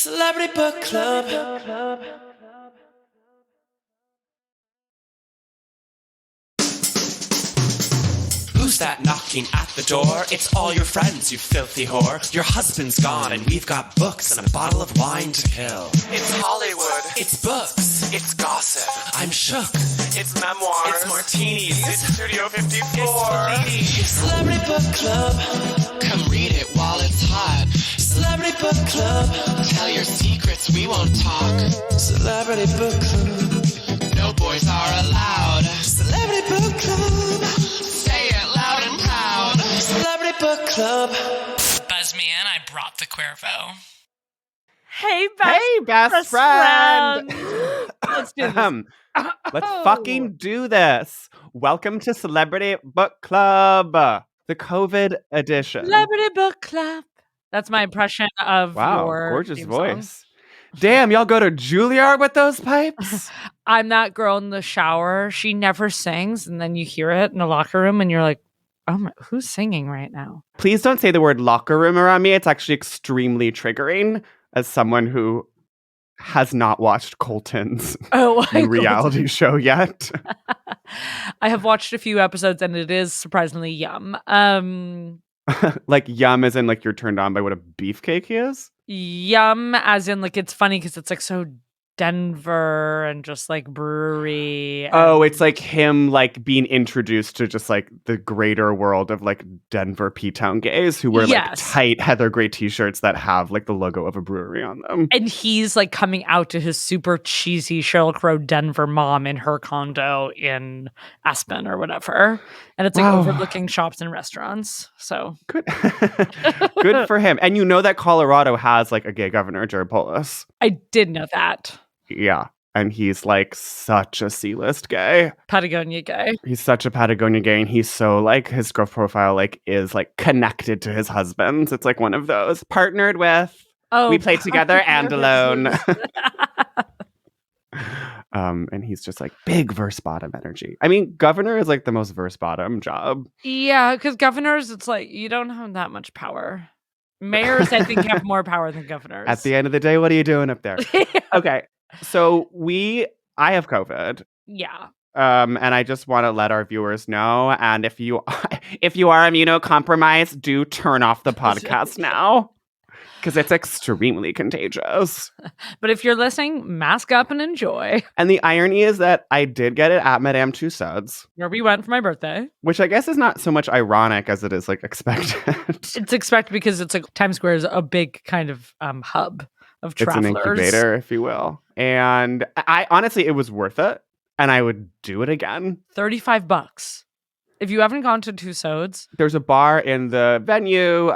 Celebrity Book Club. Who's that knocking at the door? It's all your friends, you filthy whore. Your husband's gone and we've got books and a bottle of wine to kill. It's Hollywood. It's books. It's gossip. I'm shook. It's memoirs. It's martinis. It's Studio 54. It's Celebrity Book Club. Come read it while it's hot. Celebrity Book Club. Tell your secrets, we won't talk. Celebrity Book Club. No boys are allowed. Celebrity Book Club. Say it loud and proud. Celebrity Book Club. Buzz me in, I brought the Cuervo. Hey, best friend. Let's do this. Let's fucking do this. Welcome to Celebrity Book Club, the COVID edition. Celebrity Book Club. That's my impression of Wow, your gorgeous theme voice. song. Damn, y'all go to Juilliard with those pipes? I'm that girl in the shower. She never sings, and then you hear it in the locker room, and you're like, "Oh my, who's singing right now?" Please don't say the word locker room around me. It's actually extremely triggering as someone who has not watched Colton's reality show yet. I have watched a few episodes, and it is surprisingly yum. Like yum as in like you're turned on by what a beefcake he is? Yum as in like it's funny because it's like so Denver and just like brewery. Oh, it's like him like being introduced to just like the greater world of like Denver P-Town gays who wear like tight Heather Gray t-shirts that have like the logo of a brewery on them. And he's like coming out to his super cheesy Sheryl Crow Denver mom in her condo in Aspen or whatever. And it's like overlooking shops and restaurants. So good. Good for him. And you know that Colorado has like a gay governor, Jared Polis. I did know that. Yeah. And he's like such a C-list gay. Patagonia gay. He's such a Patagonia gay. And he's so like his growth profile like is like connected to his husband. It's like one of those partnered with. We play together and alone. And he's just like big verse bottom energy. I mean, governor is like the most verse bottom job. Yeah, because governors, it's like you don't have that much power. Mayors, I think, have more power than governors. At the end of the day, what are you doing up there? Okay. So I have COVID. Yeah. And I just want to let our viewers know. And if you are immunocompromised, do turn off the podcast now. Because it's extremely contagious. But if you're listening, mask up and enjoy. And the irony is that I did get it at Madame Tussauds. Where we went for my birthday. Which I guess is not so much ironic as it is like expected. It's expected because it's like Times Square is a big kind of hub of travelers. It's an incubator, if you will. And I honestly, it was worth it. And I would do it again. $35. If you haven't gone to Tussauds, there's a bar in the venue.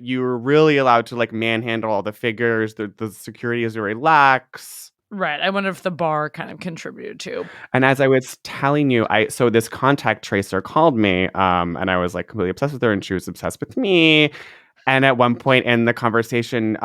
You're really allowed to like manhandle all the figures. The security is very lax. Right. I wonder if the bar kind of contributed too. And as I was telling you, so this contact tracer called me, and I was like completely obsessed with her, and she was obsessed with me. And at one point in the conversation,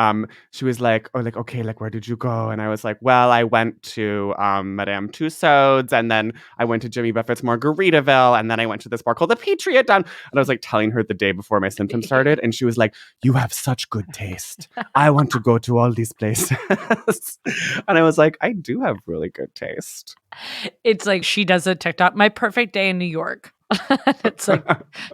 she was like, okay, like, where did you go? And I was like, well, I went to Madame Tussauds, and then I went to Jimmy Buffett's Margaritaville, and then I went to this bar called the Patriot Down. And I was like telling her the day before my symptoms started, and she was like, you have such good taste. I want to go to all these places. And I was like, I do have really good taste. It's like she does a TikTok, my perfect day in New York. It's like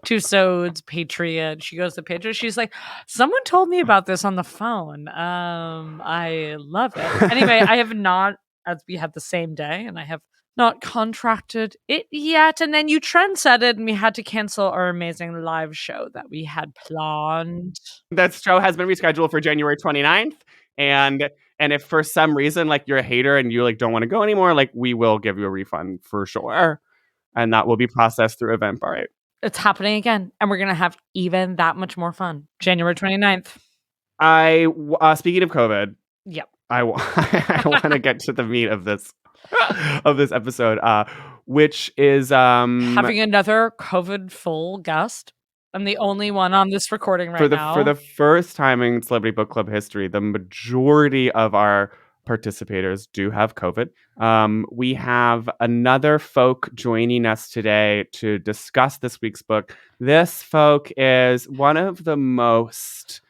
Tussauds, Patriot. She goes to Patriot. She's like, someone told me about this on the phone. I love it. Anyway, I have not, as we had the same day, and I have not contracted it yet. And then you trendsetted, and we had to cancel our amazing live show that we had planned. That show has been rescheduled for January 29th. And if for some reason, like, you're a hater and you like don't want to go anymore, like, we will give you a refund for sure. And that will be processed through Eventbrite. It's happening again. And we're going to have even that much more fun. January 29th. Speaking of COVID. Yep. I want to get to the meat of this episode, which is having another COVID full guest. I'm the only one on this recording now. For the first time in Celebrity Book Club history, the majority of our participators do have COVID. We have another folk joining us today to discuss this week's book. This folk is one of the most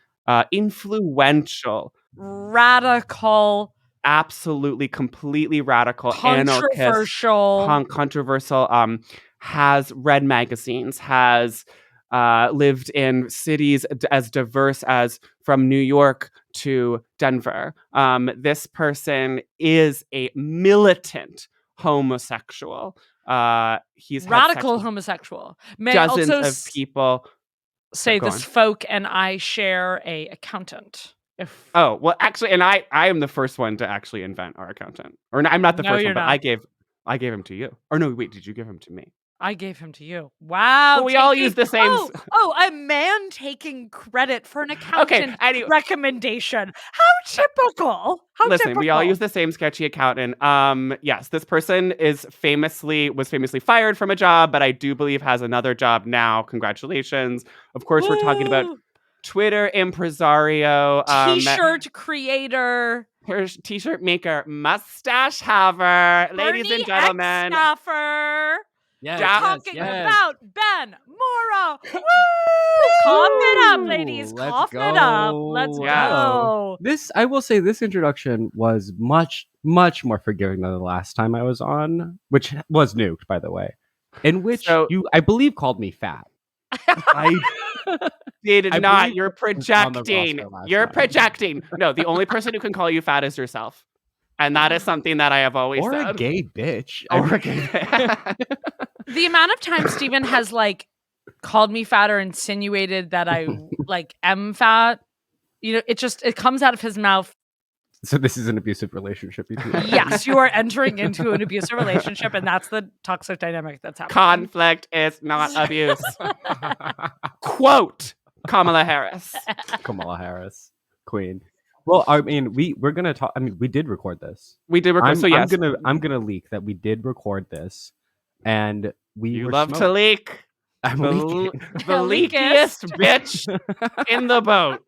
influential radical, absolutely, completely radical, anarchist, controversial. controversial. Has read magazines, has lived in cities as diverse as from New York to Denver. This person is a militant homosexual. He's had sex Radical with homosexual. May I dozens also of people. say Go this on. folk and I share a accountant. If Oh, well, actually, and I am the first one to actually invent our accountant. Or no, I'm not the No, first you're one, but not. I gave him to you. Or no, wait, did you give him to me? I gave him to you. Wow. Well, we all use the same. A man taking credit for an Okay, accountant anyway, recommendation. How typical. How listen, we all typical. use the same sketchy accountant. Yes, this person was famously fired from a job, but I do believe has another job now. Congratulations. Of course, we're talking about Woo! Twitter impresario, T-shirt creator. her t-shirt maker, mustache haver, ladies Bernie and gentlemen. Eckstaffer. Yes, We're yes, talking yes. about Ben Mora. Woo! Cough it up, ladies. Let's Cough it up. Let's go. Yeah. go. This, I will say, this introduction was much, much more forgiving than the last time I was on, which was nuked, by the way, in which So- you, I believe, called me fat. I did I not. believe You're on the projecting. roster last You're time. projecting. No, the only person who can call you fat is yourself. And that is something that I have always Or said. a gay bitch. Or a gay The amount of times Steven has like called me fat or insinuated that I like am fat, it comes out of his mouth. So this is an abusive relationship between us. Yes, you are entering into an abusive relationship, and that's the toxic dynamic that's happening. Conflict is not abuse. Quote Kamala Harris. Kamala Harris, Queen. Well, I mean, we're gonna talk. I mean, we did record this. We did record. So yes, I'm gonna leak that we did record this, and we you were love to smoked. leak. I'm The, leaking. the leakiest bitch in the boat.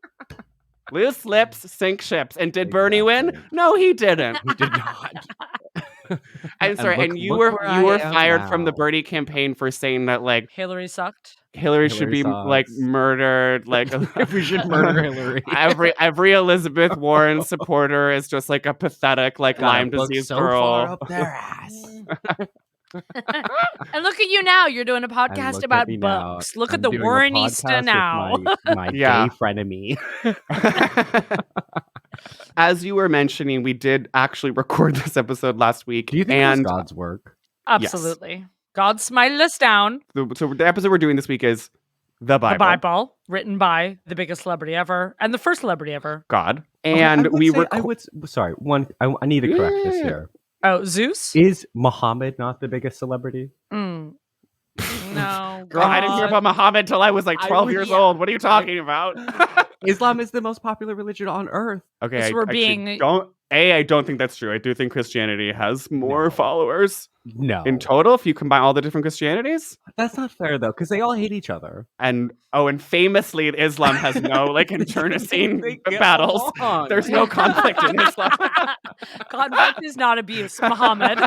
Loose lips sink ships. And did Bernie win? Exactly. No, he didn't. He did not. I'm sorry. look- And you look were where you were I am fired from the now. Bernie campaign for saying that like Hillary sucked. Hillary should be Hillary like sucks. murdered. Like We should murder Hillary. every Elizabeth Warren supporter is just like a pathetic like Gotta Lyme look disease so girl. far up their ass. And look at you now. You're doing a And podcast look about at me now. books. Look I'm at the doing a Warrenista podcast now. with my Yeah. gay frenemy. As you were mentioning, we did actually record this episode last week. Do you think it and was God's work? Absolutely. God smiled us down. so the episode we're doing this week is the Bible. The Bible, written by the biggest celebrity ever and the first celebrity ever. God. Okay, And I would we say- were sorry. I need to correct this Yeah. here. Oh, Zeus? Is Muhammad not the biggest celebrity? Mm. No. Girl, I didn't hear God. about Muhammad till I was like I 12 was- years yeah. old. What are you talking about? Islam is the most popular religion on earth. Okay, So we're I don't think that's true. I do think Christianity has more No. followers No, in total if you combine all the different Christianities. that's not fair though, because they all hate each other. And famously Islam has no like internecine They get battles. along. There's no conflict in Islam. Conflict is not abuse, Muhammad.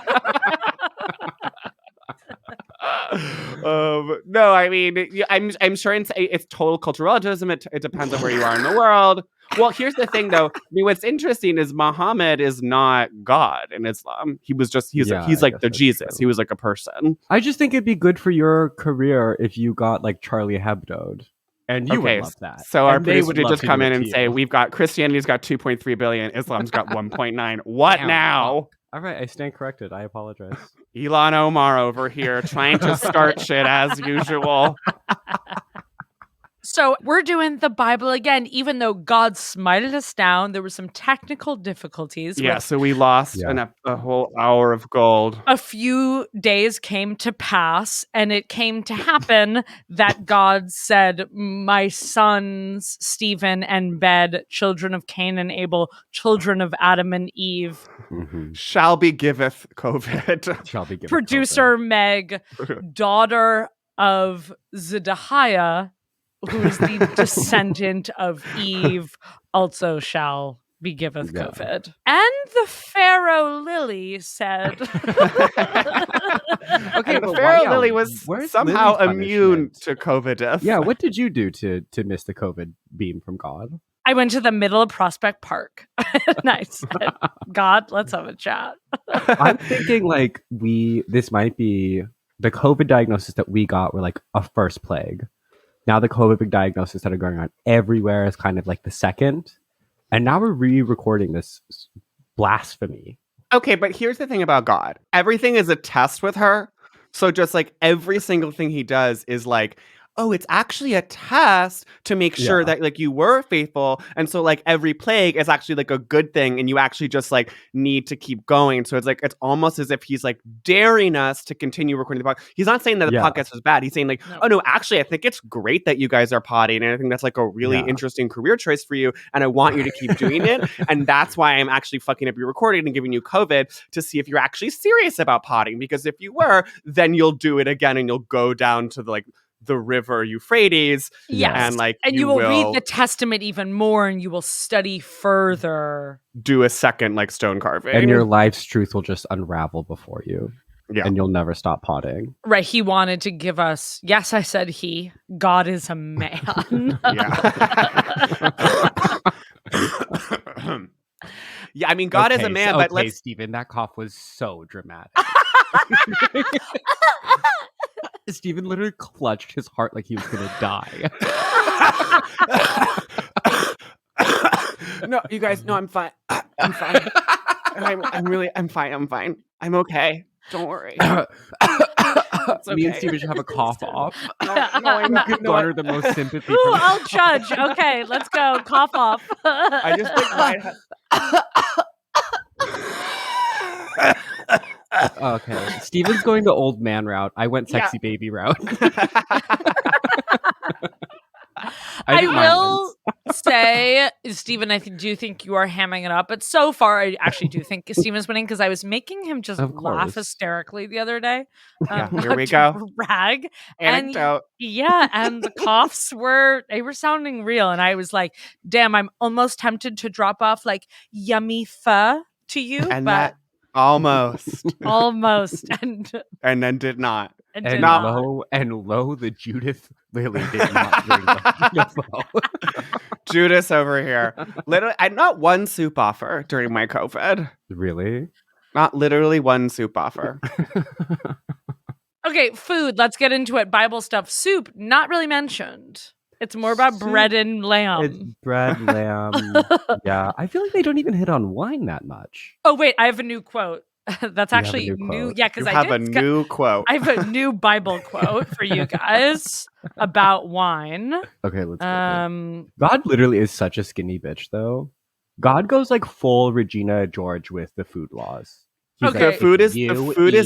No, I mean, I'm sure it's total cultural relativism. It depends on where you are in the world. Well, here's the thing, though. I mean, what's interesting is Muhammad is not God in Islam. He was just he's Yeah, I like guess the that's Jesus. true. He was like a person. I just think it'd be good for your career if you got like Charlie Hebdo'd, and you Okay, would love that. So our And they producer would did love just to come do in it and to say you. we've got Christianity's got 2.3 billion, Islam's got 1.9. What Damn. now? All right, I stand corrected. I apologize. Elon Omar over here trying to start shit as usual. So we're doing the Bible again, even though God smiled us down. There were some technical difficulties. Yeah, with so we lost a whole hour of gold. a few days came to pass, and it came to happen that God said, "My sons, Stephen and Bed, children of Cain and Abel, children of Adam and Eve." Mhm. Shall be giveth COVID. Shall be given Producer Meg, daughter of Zedekiah, who is the descendant of Eve, also shall be giveth Yeah. COVID. And the Pharaoh Lily said, Okay, And but Pharaoh why- Lily was where's somehow Lily's immune punishment? to COVID death. Yeah, what did you do to miss the COVID beam from God? I went to the middle of Prospect Park. And I said, God, let's have a chat. I'm thinking like this might be the COVID diagnosis that we got were like a first plague. Now the COVID diagnosis that are going on everywhere is kind of like the second. And now we're re-recording this blasphemy. Okay, but here's the thing about God. Everything is a test with her. So just like every single thing he does is like, oh, it's actually a test to make sure Yeah. that like you were faithful. And so like every plague is actually like a good thing and you actually just like need to keep going. So it's like it's almost as if he's like daring us to continue recording the podcast. He's not saying that the Yeah. podcast is bad. He's saying like, No. oh no, actually I think it's great that you guys are potting. And I think that's like a really Yeah. interesting career choice for you. And I want you to keep doing it. And that's why I'm actually fucking up your recording and giving you COVID to see if you're actually serious about potting. Because if you were, then you'll do it again and you'll go down to the river Euphrates. Yes. And like And you will read the Testament even more and you will study further. do a second like stone carving. And your life's truth will just unravel before you. Yeah. And you'll never stop potting. Right. He wanted to give us, yes, I said he, God is a man. Yeah. Yeah, I mean, God is a man, but let's. Stephen, that cough was so dramatic. Stephen literally clutched his heart like he was gonna die. No, you guys, no, I'm fine. I'm fine. I'm fine. I'm okay. Don't worry. Me and okay. Stephen should have a cough off. I'm Who could garner the most sympathy Ooh, from I'll judge. Okay, let's go. Cough off. I just think Okay. Stephen's going the old man route. I went sexy baby route. I didn't mind will say, Stephen, I do think you are hamming it up, but so far I actually do think Stephen's winning because I was making him just Of laugh course. hysterically the other day. Yeah, here not we to go. Brag. Anecdote. And the coughs were sounding real. And I was like, damn, I'm almost tempted to drop off like yummy pho to you, And but that almost. almost. And then did not. did And not. lo, the Judith Lily did not bring the flow. Judas over here. Literally, I not one soup offer during my COVID. Really? Not literally one soup offer. Okay, food. Let's get into it. Bible stuff. Soup, not really mentioned. It's more about bread and It's lamb. bread, lamb. Yeah. I feel like they don't even hit on wine that much. Oh, wait, I have a new quote. That's You have a actually new new. quote. Yeah, You because I have a did. new quote. I have a new Bible quote for you guys about wine. Okay, let's go. Um, God literally is such a skinny bitch, though. God goes like full Regina George with the food laws. He's Okay. like, The food if is you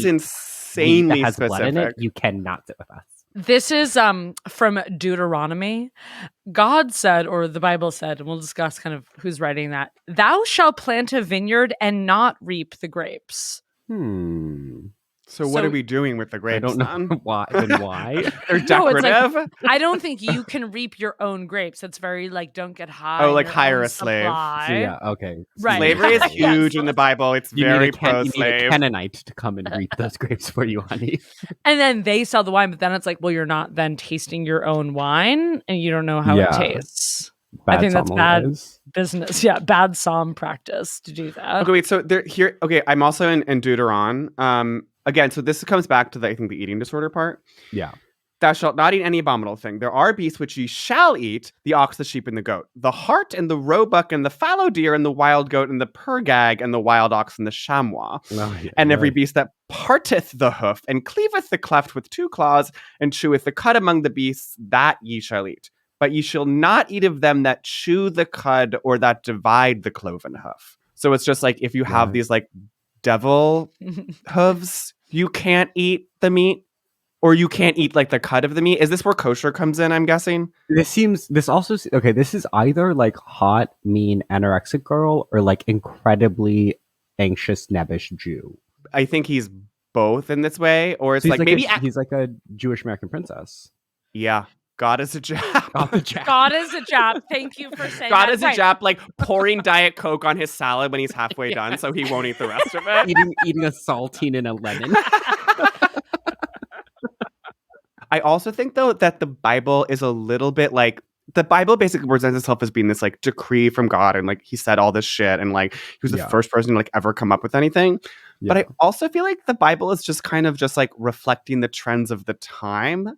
insanely meat that has specific. blood in it, you cannot sit with us. This is from Deuteronomy. God said, or the Bible said, and we'll discuss kind of who's writing that. Thou shalt plant a vineyard and not reap the grapes. So what So- are we doing with the grapes? I don't know then? why. Then why? They're No, it's like- decorative. I don't think you can reap your own grapes. It's very like don't get high. Oh, like your hire own a slave. supply. So, yeah, okay. Right. Slavery is Yes. huge in the Bible. It's You very need you need a pro-slave. Canaanite to come and reap those grapes for you, honey. And then they sell the wine, but then it's like, well, you're not then tasting your own wine and you don't know how it Yeah. tastes. Bad think that's bad. sommeliers. Business. Yeah. Bad psalm practice to do that. Okay, wait. So there here. Okay, I'm also in Deuteron. Again, so this comes back to I think the eating disorder part. Yeah. Thou shalt not eat any abominable thing. There are beasts which ye shall eat: the ox, the sheep, and the goat, the hart, and the roebuck, and the fallow deer, and the wild goat, and the purgag, and the wild ox, and the chamois. Oh, yeah, And every right. beast that parteth the hoof, and cleaveth the cleft with two claws, and cheweth the cud among the beasts, that ye shall eat. But ye shall not eat of them that chew the cud, or that divide the cloven hoof. So it's just like if you have Right. these like devil hooves, you can't eat the meat, or you can't eat like the cut of the meat. Is this where kosher comes in? I'm guessing. This is either like hot, mean, anorexic girl or like incredibly anxious, nebbish Jew. I think he's both in this way, or it's So like maybe he's like a Jewish American princess. yeah. God is a Jap. God is a Jap. Thank you for saying God that. is a Right. Jap, like pouring Diet Coke on his salad when he's halfway done, so he won't eat the rest of it. eating a saltine and a lemon. I also think though that the Bible is a little bit like the Bible basically presents itself as being this like decree from God, and like he said all this shit, and like he was the Yeah. first person to like ever come up with anything. But Yeah. I also feel like the Bible is just kind of just like reflecting the trends of the time.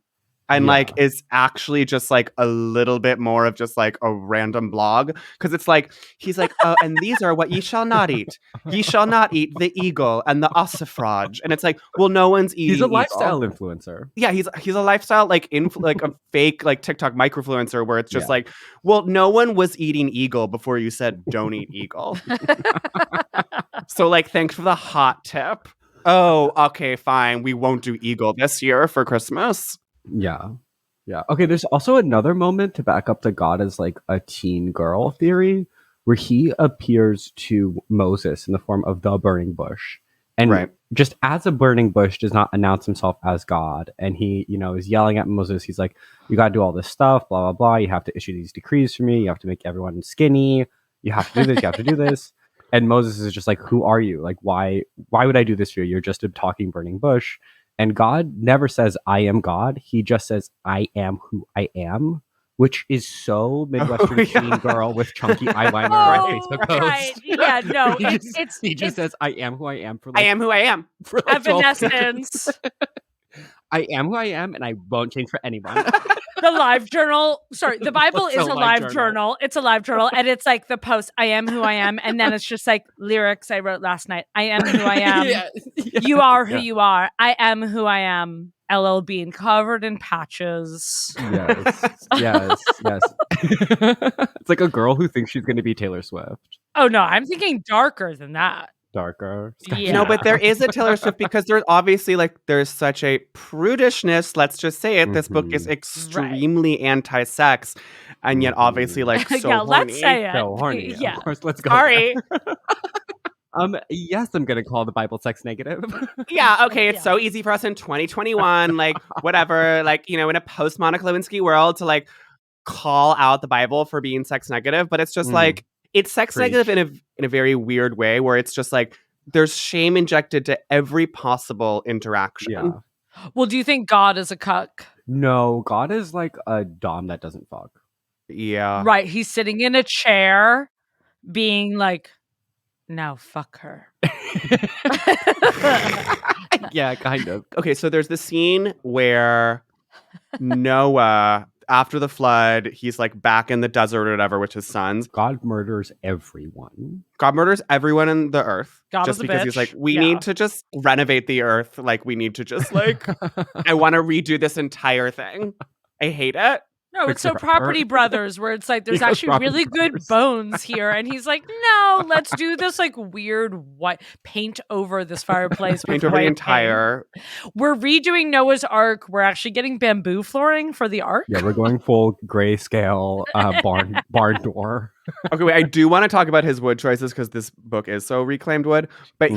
And Yeah. like is actually just like a little bit more of just like a random blog. Because it's like he's like, oh, and these are what ye shall not eat. Ye shall not eat the eagle and the ossifrage. And it's like, well, no one's eating He's a eagle. lifestyle influencer. Yeah, he's a lifestyle like like a fake like TikTok microfluencer where it's just Yeah. like, well, no one was eating eagle before you said don't eat eagle. So like, thanks for the hot tip. Oh, okay, fine. We won't do eagle this year for Christmas. Yeah. Yeah. Okay, there's also another moment to back up to God as like a teen girl theory where he appears to Moses in the form of the burning bush. And Right. just as a burning bush does not announce himself as God. And he, is yelling at Moses. He's like, you got to do all this stuff, blah, blah, blah. You have to issue these decrees for me. You have to make everyone skinny. You have to do this. You have to do this. And Moses is just like, who are you? Like, why would I do this for you? You're just a talking burning bush. And God never says, I am God. He just says, I am who I am, which is so Midwestern yeah. teen girl with chunky eyeliner Oh, Facebook post. right. Yeah, no, he it's just says, I am who I am for I like, am who I am. for like 12 pages. Evanescence. I am who I am, and I won't change for anyone. The live journal. Sorry, the Bible It's is a a live live journal. journal. It's a live journal. And it's like the post, I am who I am. And then it's just like lyrics I wrote last night. I am who I am. Yeah. You are who Yeah. you are. I am who I am. LL Bean covered in patches. Yes. It's like a girl who thinks she's going to be Taylor Swift. Oh no, I'm thinking darker than that. Darker. Yeah. No, but there is a Taylor Swift because there's obviously like there's such a prudishness. Let's just say it. This book is Mhm. extremely anti-sex, and yet obviously like so yeah, horny. let's say it. So horny. Yeah. Of course, let's go. Sorry. Yes, I'm going to call the Bible sex negative. Yeah, okay, it's Yeah. so easy for us in 2021, like whatever, like in a post Monica Lewinsky world to like call out the Bible for being sex negative, but it's just Mm. like it's sex Preach. negative in a very weird way where it's just like there's shame injected to every possible interaction. Yeah. Well, do you think God is a cuck? No, God is like a dom that doesn't fuck. Yeah. Right. He's sitting in a chair being like, now fuck her. Yeah, kind of. Okay, so there's this scene where Noah, after the flood, he's like back in the desert or whatever with his sons. God murders everyone. God murders everyone in the earth. God just is a because he's bitch. like, we Yeah. need to just renovate the earth. Like, we need to just like, I want to redo this entire thing. I hate it. No, Fix it's so it Property up. Brothers where it's like there's Because actually Property really good Brothers. bones here, and he's like, no, let's do this like weird white paint over this fireplace. Paint with over the white entire. paint. We're redoing Noah's Ark. We're actually getting bamboo flooring for the Ark. Yeah, we're going full grayscale barn door. Okay, wait, I do want to talk about his wood choices because this book is so reclaimed wood. But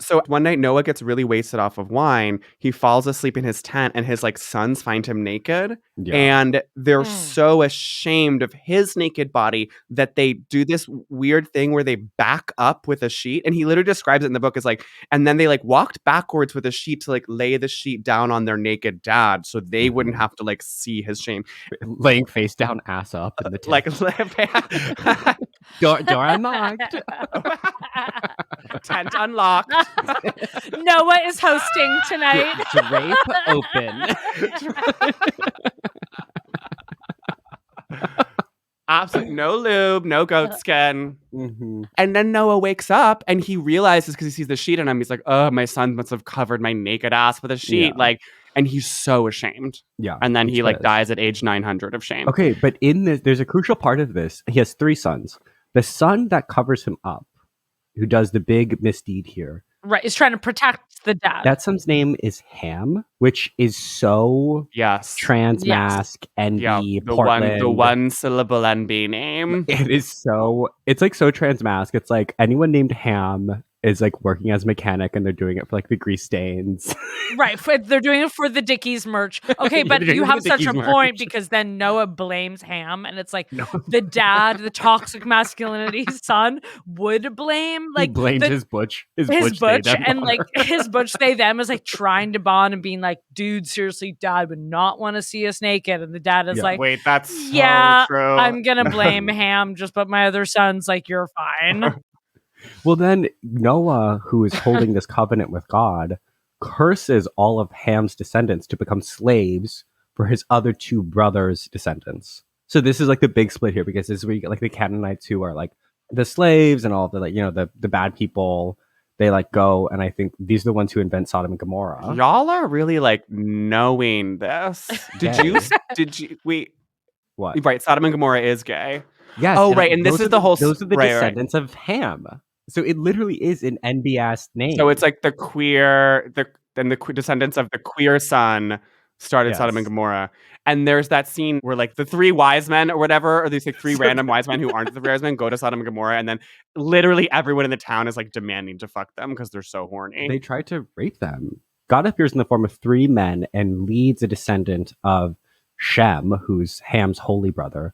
so one night Noah gets really wasted off of wine. He falls asleep in his tent, and his like sons find him naked. Yeah. And they're so ashamed of his naked body that they do this weird thing where they back up with a sheet. And he literally describes it in the book as like, and then they like walked backwards with a sheet to like lay the sheet down on their naked dad so they wouldn't have to like see his shame. Laying face down, ass up in the tent. Like door unlocked. tent unlocked. Noah is hosting tonight. Drape open. Absolutely no lube, no goat skin. Mhm. And then Noah wakes up and he realizes because he sees the sheet on him, he's like, oh, my son must have covered my naked ass with a sheet. Yeah. Like, and he's so ashamed. Yeah. And then he like pissed. dies at age 900 of shame. Okay, but in this, there's a crucial part of this. He has 3 sons. The son that covers him up, who does the big misdeed here, Right, is trying to protect the dad. that son's name is Ham, which is so Yes. trans Yes. mask NB Yeah. Portland. The one syllable NB name. It is so. It's like so trans mask. It's like anyone named Ham is like working as a mechanic, and they're doing it for like the grease stains. Right. They're doing it for the Dickies merch. Okay, Yeah, but they're doing you it for have the such a Dickies point merch. because then Noah blames Ham, and it's like No. the dad, the toxic masculinity son, would blame He like blames his butch, his they, butch, them and like mother. his butch they them is like trying to bond and being like, dude, seriously, dad would not want to see us naked, and the dad is Yeah. like, Wait, that's yeah, so true. I'm gonna blame Ham, just but my other son's like, you're fine. Well, then Noah, who is holding this covenant with God, curses all of Ham's descendants to become slaves for his other two brothers' descendants. So this is like the big split here, because this is where you get like the Canaanites who are like the slaves and all the like, you know, the bad people. They like go, and I think these are the ones who invent Sodom and Gomorrah. Y'all are really like knowing this. Gay. Did you wait? What? Right, Sodom and Gomorrah is gay. Yes. Oh, right, and this those is are the whole Those are the right, right. descendants of Ham. So it literally is an NBS name. So it's like the descendants of the queer son started Sodom and Yes. Gomorrah. And there's that scene where like the three wise men or whatever, or these like three random wise men who aren't the wise men go to Sodom and Gomorrah, and then literally everyone in the town is like demanding to fuck them because they're so horny. They tried to rape them. God appears in the form of three men and leads a descendant of Shem, who's Ham's holy brother.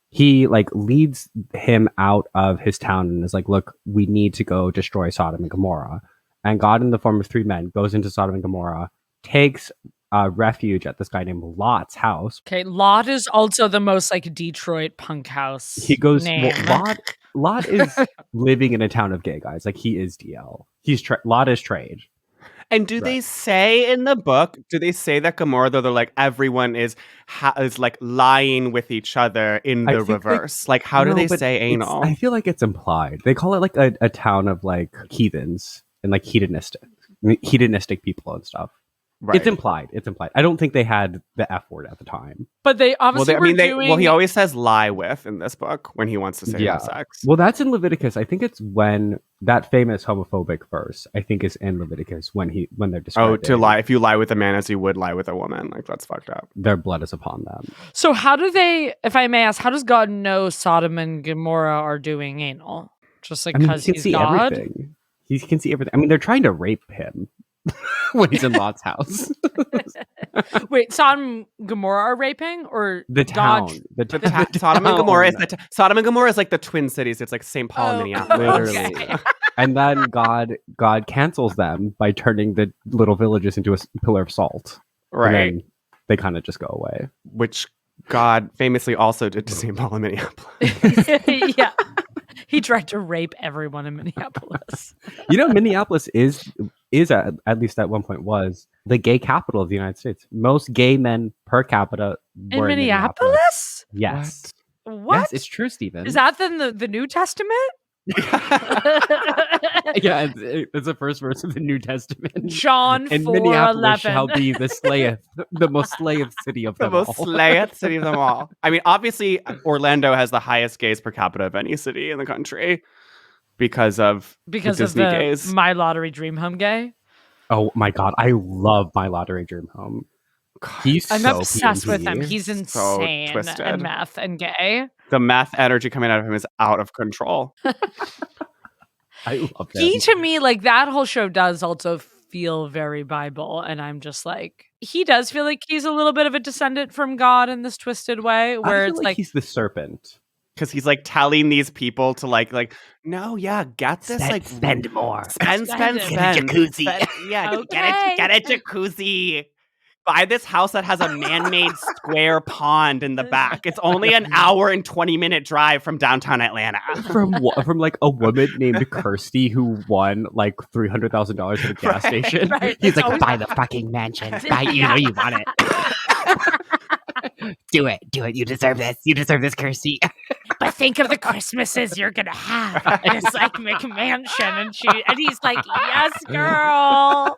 He like leads him out of his town and is like, look, we need to go destroy Sodom and Gomorrah. And God, in the form of three men, goes into Sodom and Gomorrah, takes refuge at this guy named Lot's house. Okay, Lot is also the most like Detroit punk house. He goes, name. well, Lot is living in a town of gay guys. Like, he is DL. Lot is trade. And do they say in the book, do they say that Gomorrah, though, they're like everyone is like lying with each other in the reverse? Like, how do they say anal? I feel like it's implied. They call it like a town of like heathens and like hedonistic people and stuff. Right. It's implied. I don't think they had the F word at the time. But they obviously well, he always says lie with in this book when he wants to say have sex. Well, that's in Leviticus. I think it's when that famous homophobic verse, I think, is in Leviticus when they're describing. Oh, to lie. If you lie with a man as you would lie with a woman, like that's fucked up. Their blood is upon them. So how do they, if I may ask, how does God know Sodom and Gomorrah are doing anal? Just like because he can see God? everything. He can see everything. I mean, they're trying to rape him when he's in Lot's house. Wait, Sodom and Gomorrah are raping, or The God? town. Sodom and Gomorrah is Sodom and Gomorrah is like the Twin Cities. It's like St. Paul and Oh, Minneapolis. Literally. okay. And then God cancels them by turning the little villages into a pillar of salt. Right. And then they kind of just go away. Which God famously also did to St. Paul and Minneapolis. Yeah. He tried to rape everyone in Minneapolis. You know, Minneapolis is at least at one point was the gay capital of the United States. Most gay men per capita In were Minneapolis? Yes. What? Yes, it's true, Stephen. Is that then the New Testament? Yeah, it's the first verse of the New Testament. John And 4:11. Minneapolis shall be the most slayeth city of The them most all. slayeth city of them all. I mean, obviously, Orlando has the highest gays per capita of any city in the country because of Disney the gays. My Lottery Dream Home gay. Oh my god, I love My Lottery Dream Home. He's I'm so obsessed with him. PNG. He's So insane twisted. and meth and gay. The meth energy coming out of him is out of control. I love him. He, to me, like that whole show does also feel very Bible. And I'm just like, he does feel like he's a little bit of a descendant from God in this twisted way, I where feel it's like he's the serpent. Because he's like telling these people to like, no, yeah, get this, like spend more. spend. Spend Spend, it. jacuzzi. Yeah, Okay. get a jacuzzi. Buy this house that has a man-made square pond in the back. It's only an hour and 20-minute drive from downtown Atlanta. From like a woman named Kirsty who won like $300,000 at a gas station. right. He's It's like, always- buy the fucking mansion. Buy, you know you want it. Do it. You deserve this. You deserve this, Kirsty. but think of the Christmases you're gonna have. And it's like McMansion, and he's like, yes, girl.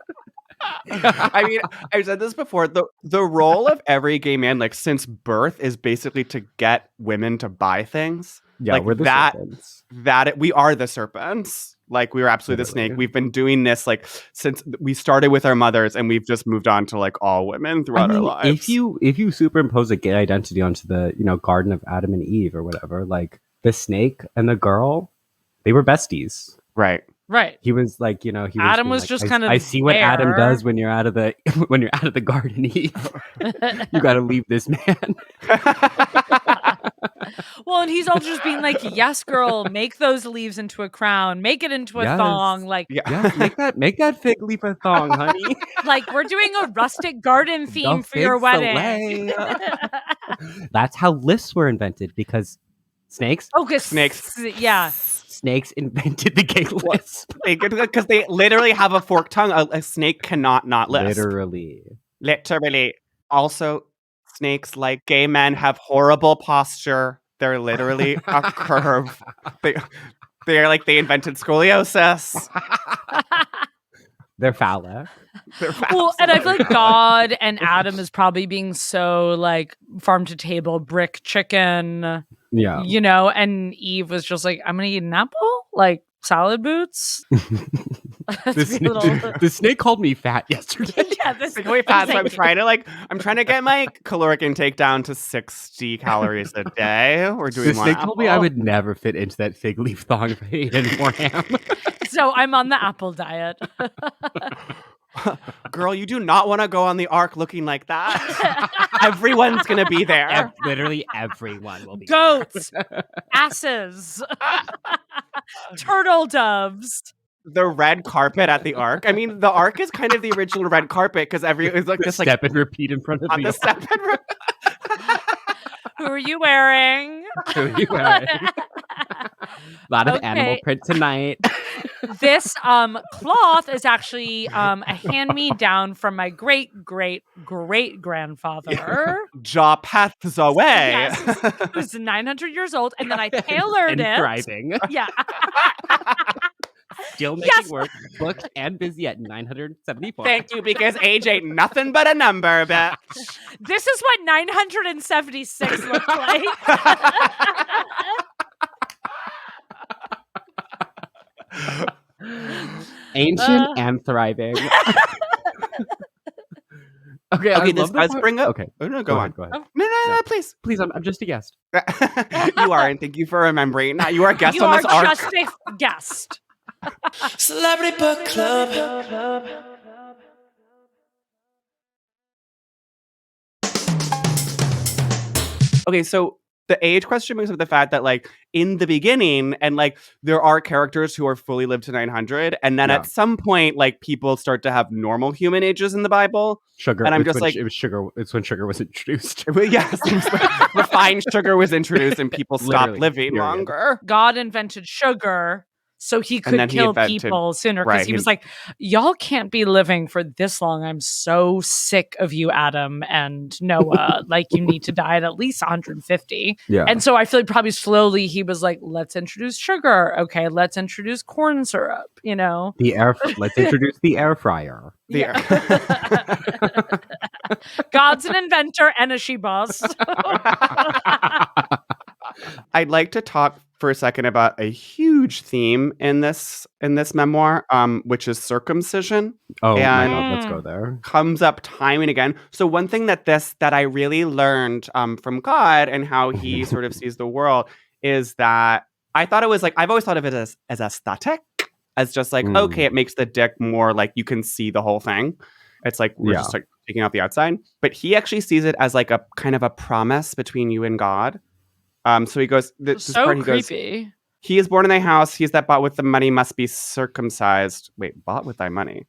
I mean, I've said this before. The role of every gay man, like since birth, is basically to get women to buy things. Yeah, like we're the that. serpents. We are the serpents. Like we were absolutely the Literally. snake. We've been doing this like since we started with our mothers, and we've just moved on to like all women throughout our lives. If you superimpose a gay identity onto the Garden of Adam and Eve or whatever, like the snake and the girl, they were besties. Right. Right. He was like, he was Adam being was like, just I, kind of I see what Adam there. does when you're out of the garden, Eve. You got to leave this man. Well, and he's all just being like, yes, girl, make those leaves into a crown, make it into a Yes. thong. Like, Yes, make that fig leaf a thong, honey. like we're doing a rustic garden theme The for your fig wedding. fillet. That's how lisps were invented, because snakes Snakes. Yeah. invented the gay lisp. Because they literally have a forked tongue. A snake cannot not lisp. Literally. Also, snakes, like gay men, have horrible posture. They're literally a curve. They're like they invented scoliosis. They're phallic. Well, and I feel like God and Adam is probably being so like farm to table brick chicken. Yeah. And Eve was just like, I'm gonna eat an apple, like salad boots. The snake called me fat yesterday. Yeah, this Really fast. So I'm trying to get my caloric intake down to 60 calories a day. We're doing The snake one told me I apple. would never fit into that fig leaf thong if I ate any more ham. So I'm on the apple diet. Girl, you do not want to go on the ark looking like that. Everyone's gonna be there. Literally everyone will be. Goats, asses, turtle doves. The red carpet at the ark. I mean, the ark is kind of the original red carpet because it's like this Step and repeat in front of on the the step and Who are you wearing? Who are you wearing? A lot of animal print tonight. This cloth is actually a hand-me-down from my great-great-great-grandfather. Japheth away. Yes, who's 900 years old, and then I tailored and it. thriving. Yeah. Still making work, booked and busy at 974. Thank you, because age ain't nothing but a number, bitch. This is what 976 looked like. Ancient and thriving. Okay, this does bring up. Okay, Oh, no, go on. Go ahead. No, please. Please, I'm just a guest. You are, and thank you for remembering. You are a guest You on are this arc. just a guest. Celebrity Book Club. Okay, so the age question brings up the fact that, like, in the beginning, and like, there are characters who are fully lived to 900, and then at some point, like, people start to have normal human ages in the Bible. Sugar, and I'm just like, it was sugar. It's when sugar was introduced. Yes, refined sugar was introduced, and people stopped Literally, living period. longer. God invented sugar so he could kill people sooner, because he was like, y'all can't be living for this long. I'm so sick of you, Adam and Noah. Like, you need to die at least 150. Yeah. And so I feel like probably slowly he was like, let's introduce sugar. Okay, let's introduce corn syrup, Let's introduce the air fryer. God's an inventor and a she boss. I'd like to talk for a second about a huge theme in this memoir, which is circumcision. Oh, and my God, let's go there. Comes up time and again. So one thing that I really learned from God and how he sort of sees the world is that I thought it was like, I've always thought of it as aesthetic, as just like, okay, it makes the dick more like you can see the whole thing. It's like we're just like taking out the outside. But he actually sees it as like a kind of a promise between you and God. So he goes, Creepy. He is born in thy house. He is that bought with the money must be circumcised. Wait, bought with thy money?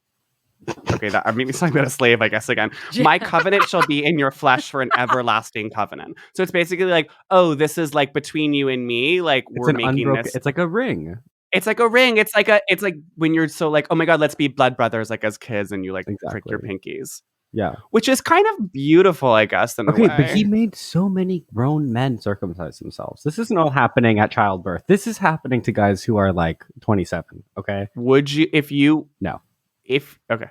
Okay, that I mean, it's talking about a slave, I guess, again. Yeah. My covenant shall be in your flesh for an everlasting covenant. So it's basically like, oh, this is like between you and me. Like, we're making this. It's like a ring. It's like a ring. It's like when you're so like, oh my God, let's be blood brothers, like as kids, and you like prick your pinkies. Yeah. Which is kind of beautiful, I guess, in a way. But he made so many grown men circumcise themselves. This isn't all happening at childbirth. This is happening to guys who are like 27, okay? Would you, if you... No. If, okay.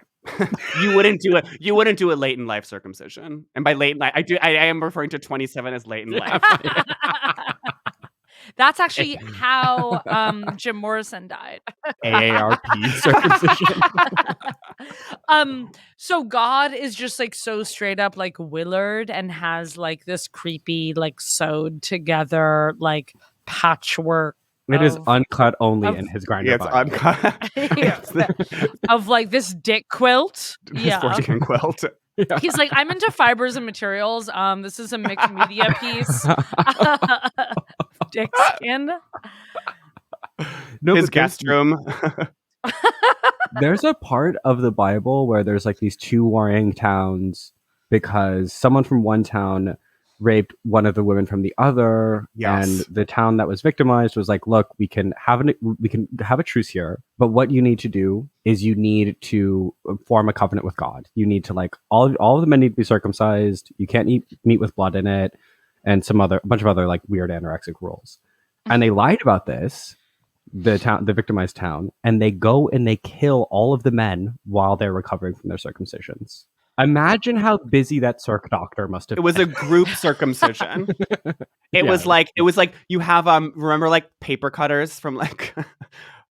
You wouldn't do it. You wouldn't do a late in life circumcision. And by late in life, I am referring to 27 as late in life. That's actually how Jim Morrison died. AARP circumcision. So God is just like so straight up like Willard and has like this creepy like sewed together like patchwork It is of, uncut only of- in his grinder Yeah, it's bio. uncut. of like this dick quilt. His Yeah. foreskin quilt. He's like, I'm into fibers and materials. This is a mixed media piece. Dick skin. No, His but guest room. there's a part of the Bible where there's like these two warring towns because someone from one town raped one of the women from the other, Yes. and the town that was victimized was like, "Look, we can have a truce here, but what you need to do is you need to form a covenant with God. You need to like all of the men need to be circumcised. You can't eat meat with blood in it, and a bunch of other like weird anorexic rules." And they lied about this. The victimized town, and they go and they kill all of the men while they're recovering from their circumcisions. Imagine how busy that circ doctor must have It was been. a group circumcision. It Yeah. was like you have remember like paper cutters from like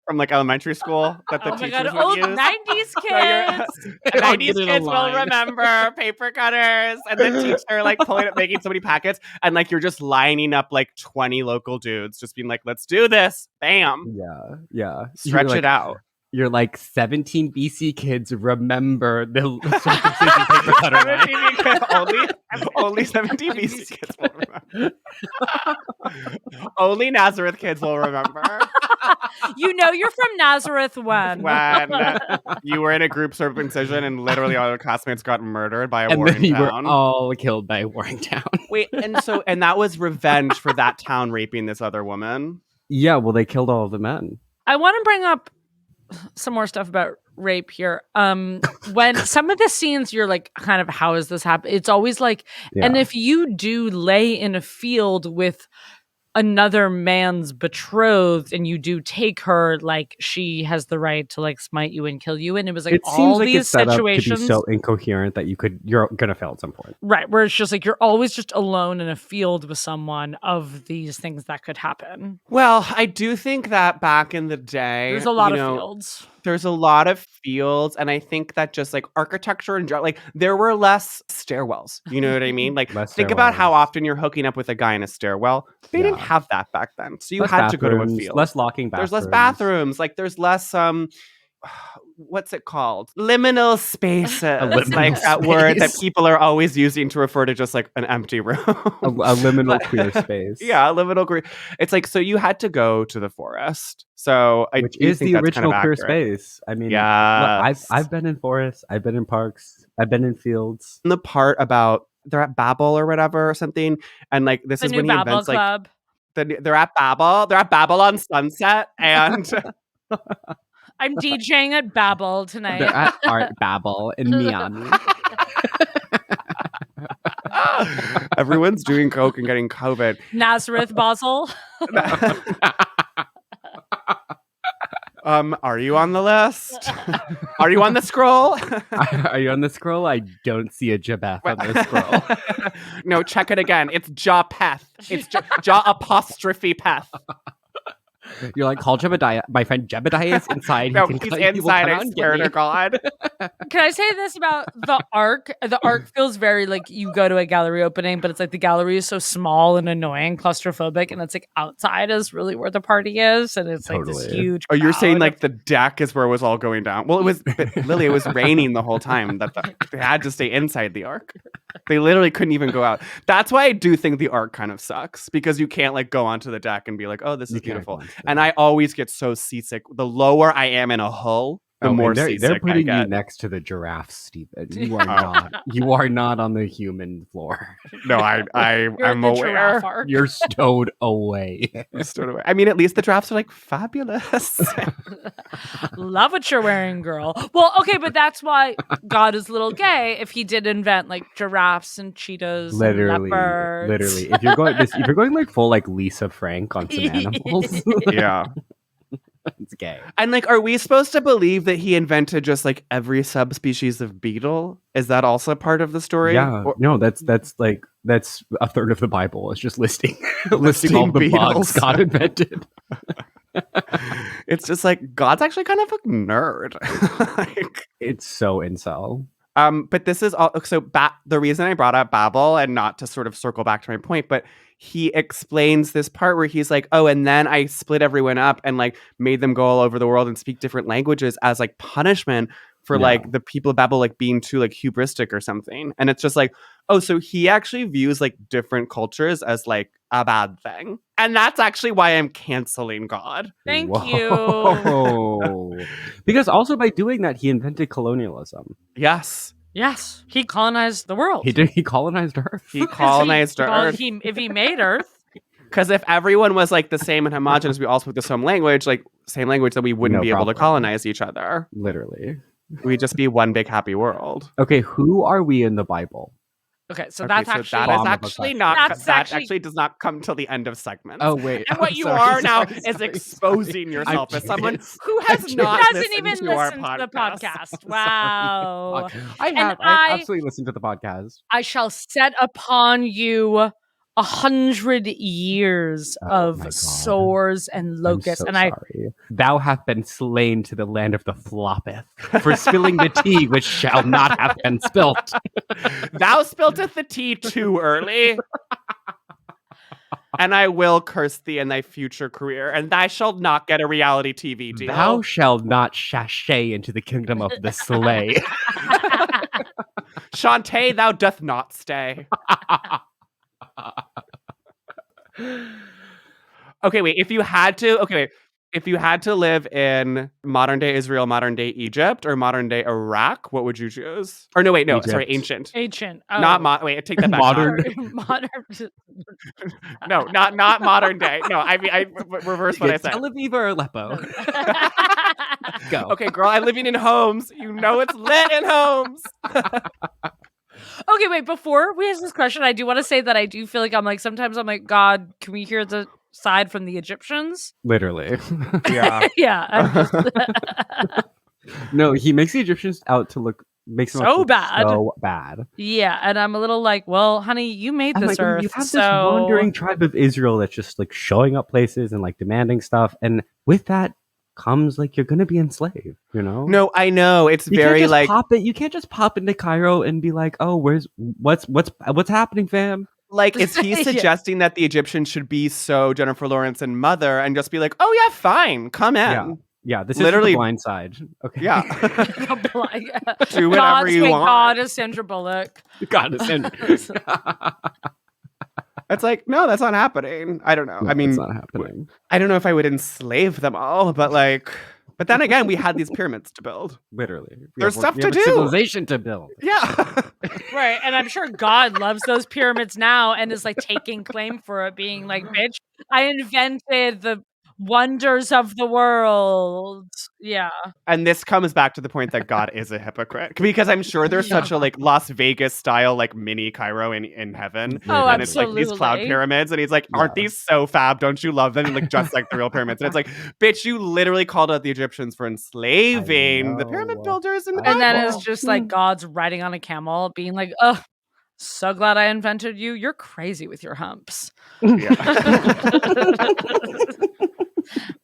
from like elementary school that the Oh my teachers god, would old use. 90s So you're- kids. And I'll 90s get it kids will online. remember paper cutters and the teacher like pulling up, making so many packets, and like you're just lining up like 20 local dudes, just being like, let's do this. Bam. Yeah. Stretch it out. You're like 17 BC kids remember the circumcision paper cutter line. only 17 BC kids will remember. Only Nazareth kids will remember You know you're from Nazareth when. when you were in a group circumcision and literally all your classmates got murdered by a And warring then you were town. all killed by a warring town. Wait, and that was revenge for that town raping this other woman. Yeah, well, they killed all of the men. I want to bring up some more stuff about rape here. When some of the scenes you're like, kind of, how is this happen? It's always like, and if you do lay in a field with another man's betrothed and you do take her, like, she has the right to like smite you and kill you. And it was like It all seems like these it's set up to situations, be so incoherent that you're gonna fail at some point. right? Where it's just like you're always just alone in a field with someone of these things that could happen. Well, I do think that back in the day, There's a lot you of know, fields. There's a lot of fields, and I think that just like architecture and like there were less stairwells. You know what I mean? Like Less think about how stairwells. often you're hooking up with a guy in a stairwell. They didn't Yeah. have that back then, so you Less had to go to a bathrooms, field. less locking bathrooms. There's less bathrooms. Like there's less what's it called? Liminal spaces. liminal Like that word that space. people are always using to refer to just like an empty room. a liminal queer space. Yeah, a liminal queer. It's like so you had to go to the forest. So I Which do is think the that's kind original of queer accurate. space. I mean, Yeah, look, I've been in forests, I've been in parks, I've been in fields. the part about they're at Babel or whatever or something, and like this The is new when he Babel invents like Club. they're at Babel on Sunset, and I'm DJing at Babel tonight. They're at Art Babel in Miami. everyone's doing coke and getting COVID. Nazareth, Basel. Are you on the list? Are you on the scroll? Are you on the scroll? I don't see a Jabeth on the scroll. No, check it again. It's Japeth. It's Ja apostrophe Peth. You're like, call Jebediah. My friend Jebediah is inside. No, he he's he will inside. come I out and swear get to me. God. Can I say this about the Ark? The Ark feels very like you go to a gallery opening, but it's like the gallery is so small and annoying, claustrophobic, and it's like outside is really where the party is, and it's like this Totally. huge. Oh, you're saying crowd. like the deck is where it was all going down? Well, it was Lily. It was raining the whole time. They had to stay inside the ark. They literally couldn't even go out. That's why I do think the ark kind of sucks because you can't like go onto the deck and be like, "Oh, this is You can't beautiful." go onto the And deck. I always get so seasick. The lower I am in a hull, the Oh, more and they're seasick putting I you get. next to the giraffe, Stephen. You are not. You are not on the human floor. No, You're I'm the aware. giraffe Ark. You're stowed away. I'm stowed away. I mean, at least the giraffes are like fabulous. Love what you're wearing, girl. Well, okay, but that's why God is a little gay. If he did invent like giraffes and cheetahs, and leopards. Literally. If you're going like full like Lisa Frank on some animals, Yeah. it's gay. And like, are we supposed to believe that he invented just like every subspecies of beetle? Is that also part of the story? Yeah, Or- no, that's a third of the Bible. It's just listing listing all the beetles. bugs God invented. It's just like God's actually kind of a nerd. Like, It's so incel. But this is all so the reason I brought up Babel, and not to sort of circle back to my point, but he explains this part where he's like, oh, and then I split everyone up and like made them go all over the world and speak different languages as like punishment for like the people of Babel like being too like hubristic or something. And it's just like, oh, so he actually views like different cultures as like a bad thing. And that's actually why I'm canceling God. Thank Whoa. you. Because also by doing that, he invented colonialism. Yes. Yes, he colonized the world. He did. He colonized Earth. He colonized Earth. If he made Earth. Because if everyone was like the same and homogenous, we all spoke the same language, then we wouldn't No be able to problem. colonize each other. Literally. We'd just be one big happy world. Okay, who are we in the Bible? Okay, so Okay, that's so actually that Bomb is of a actually question. not. That's That actually- actually does not come till the end of segments. Oh wait. And what I'm you sorry, are now sorry, is sorry, exposing sorry. yourself I'm as someone kidding. who has I'm not doesn't listened even to our listen to the podcast. Sorry. Wow. I And have. I- I absolutely listened to the podcast. I shall set upon you 100 years Oh of my God. sores and locusts. I'm so And sorry. Thou hast been slain to the land of the floppeth for spilling the tea which shall not have been spilt. Thou spilteth the tea too early. And I will curse thee in thy future career, and thou shalt not get a reality TV deal. Thou shalt not sashay into the kingdom of the sleigh. Shantae, thou doth not stay. Okay, wait. If you had to live in modern day Israel, modern day Egypt, or modern day Iraq, what would you choose? Or no, wait, no, sorry, Egypt. ancient. ancient. Not wait, take that back. Modern. Modern. No, not modern day. No, I mean I reverse what I said. Tel Aviv or Aleppo? Go. Okay, girl, I'm living in homes. You know it's lit in homes. Okay, wait, before we ask this question, I do want to say that I do feel like sometimes I'm like, God, can we hear the side from the Egyptians? Literally. Yeah. Yeah. I'm just- No, he makes the Egyptians out to makes them So out to look bad. So bad. yeah, and I'm a little like, well, honey, you made I'm this like, earth. you have so... this wandering tribe of Israel that's just like showing up places and like demanding stuff, and with that comes like you're gonna be enslaved. You know? No, I know. It's You very can't just like pop it. You can't just pop into Cairo and be like, "Oh, what's happening, fam?" like is he Yeah. suggesting that the Egyptians should be so Jennifer Lawrence and Mother and just be like, "Oh yeah, fine. Come in." Yeah. Yeah, this Literally- is the blind side. Okay. Yeah. Do whatever God, you thank want. God is Sandra Bullock. God, it's It's like, no, that's not happening. I don't know. I mean, it's not happening. I don't know if I would enslave them all, but then again, we had these pyramids to build. Literally, There's stuff we to have do. a civilization to build. Yeah. Right, and I'm sure God loves those pyramids now and is like taking claim for it, being like, bitch, I invented the wonders of the world. Yeah. And this comes back to the point that God is a hypocrite, because I'm sure there's such a like Las Vegas style like mini Cairo in heaven. Oh, And it's like these cloud absolutely. pyramids, and he's like, "Aren't Yeah. these so fab? Don't you love them?" And like just like the real pyramids, and it's like, "Bitch, you literally called out the Egyptians for enslaving the pyramid know. builders." And And then Bible. it's just like God's riding on a camel, being like, oh, so glad I invented you. You're crazy with your humps.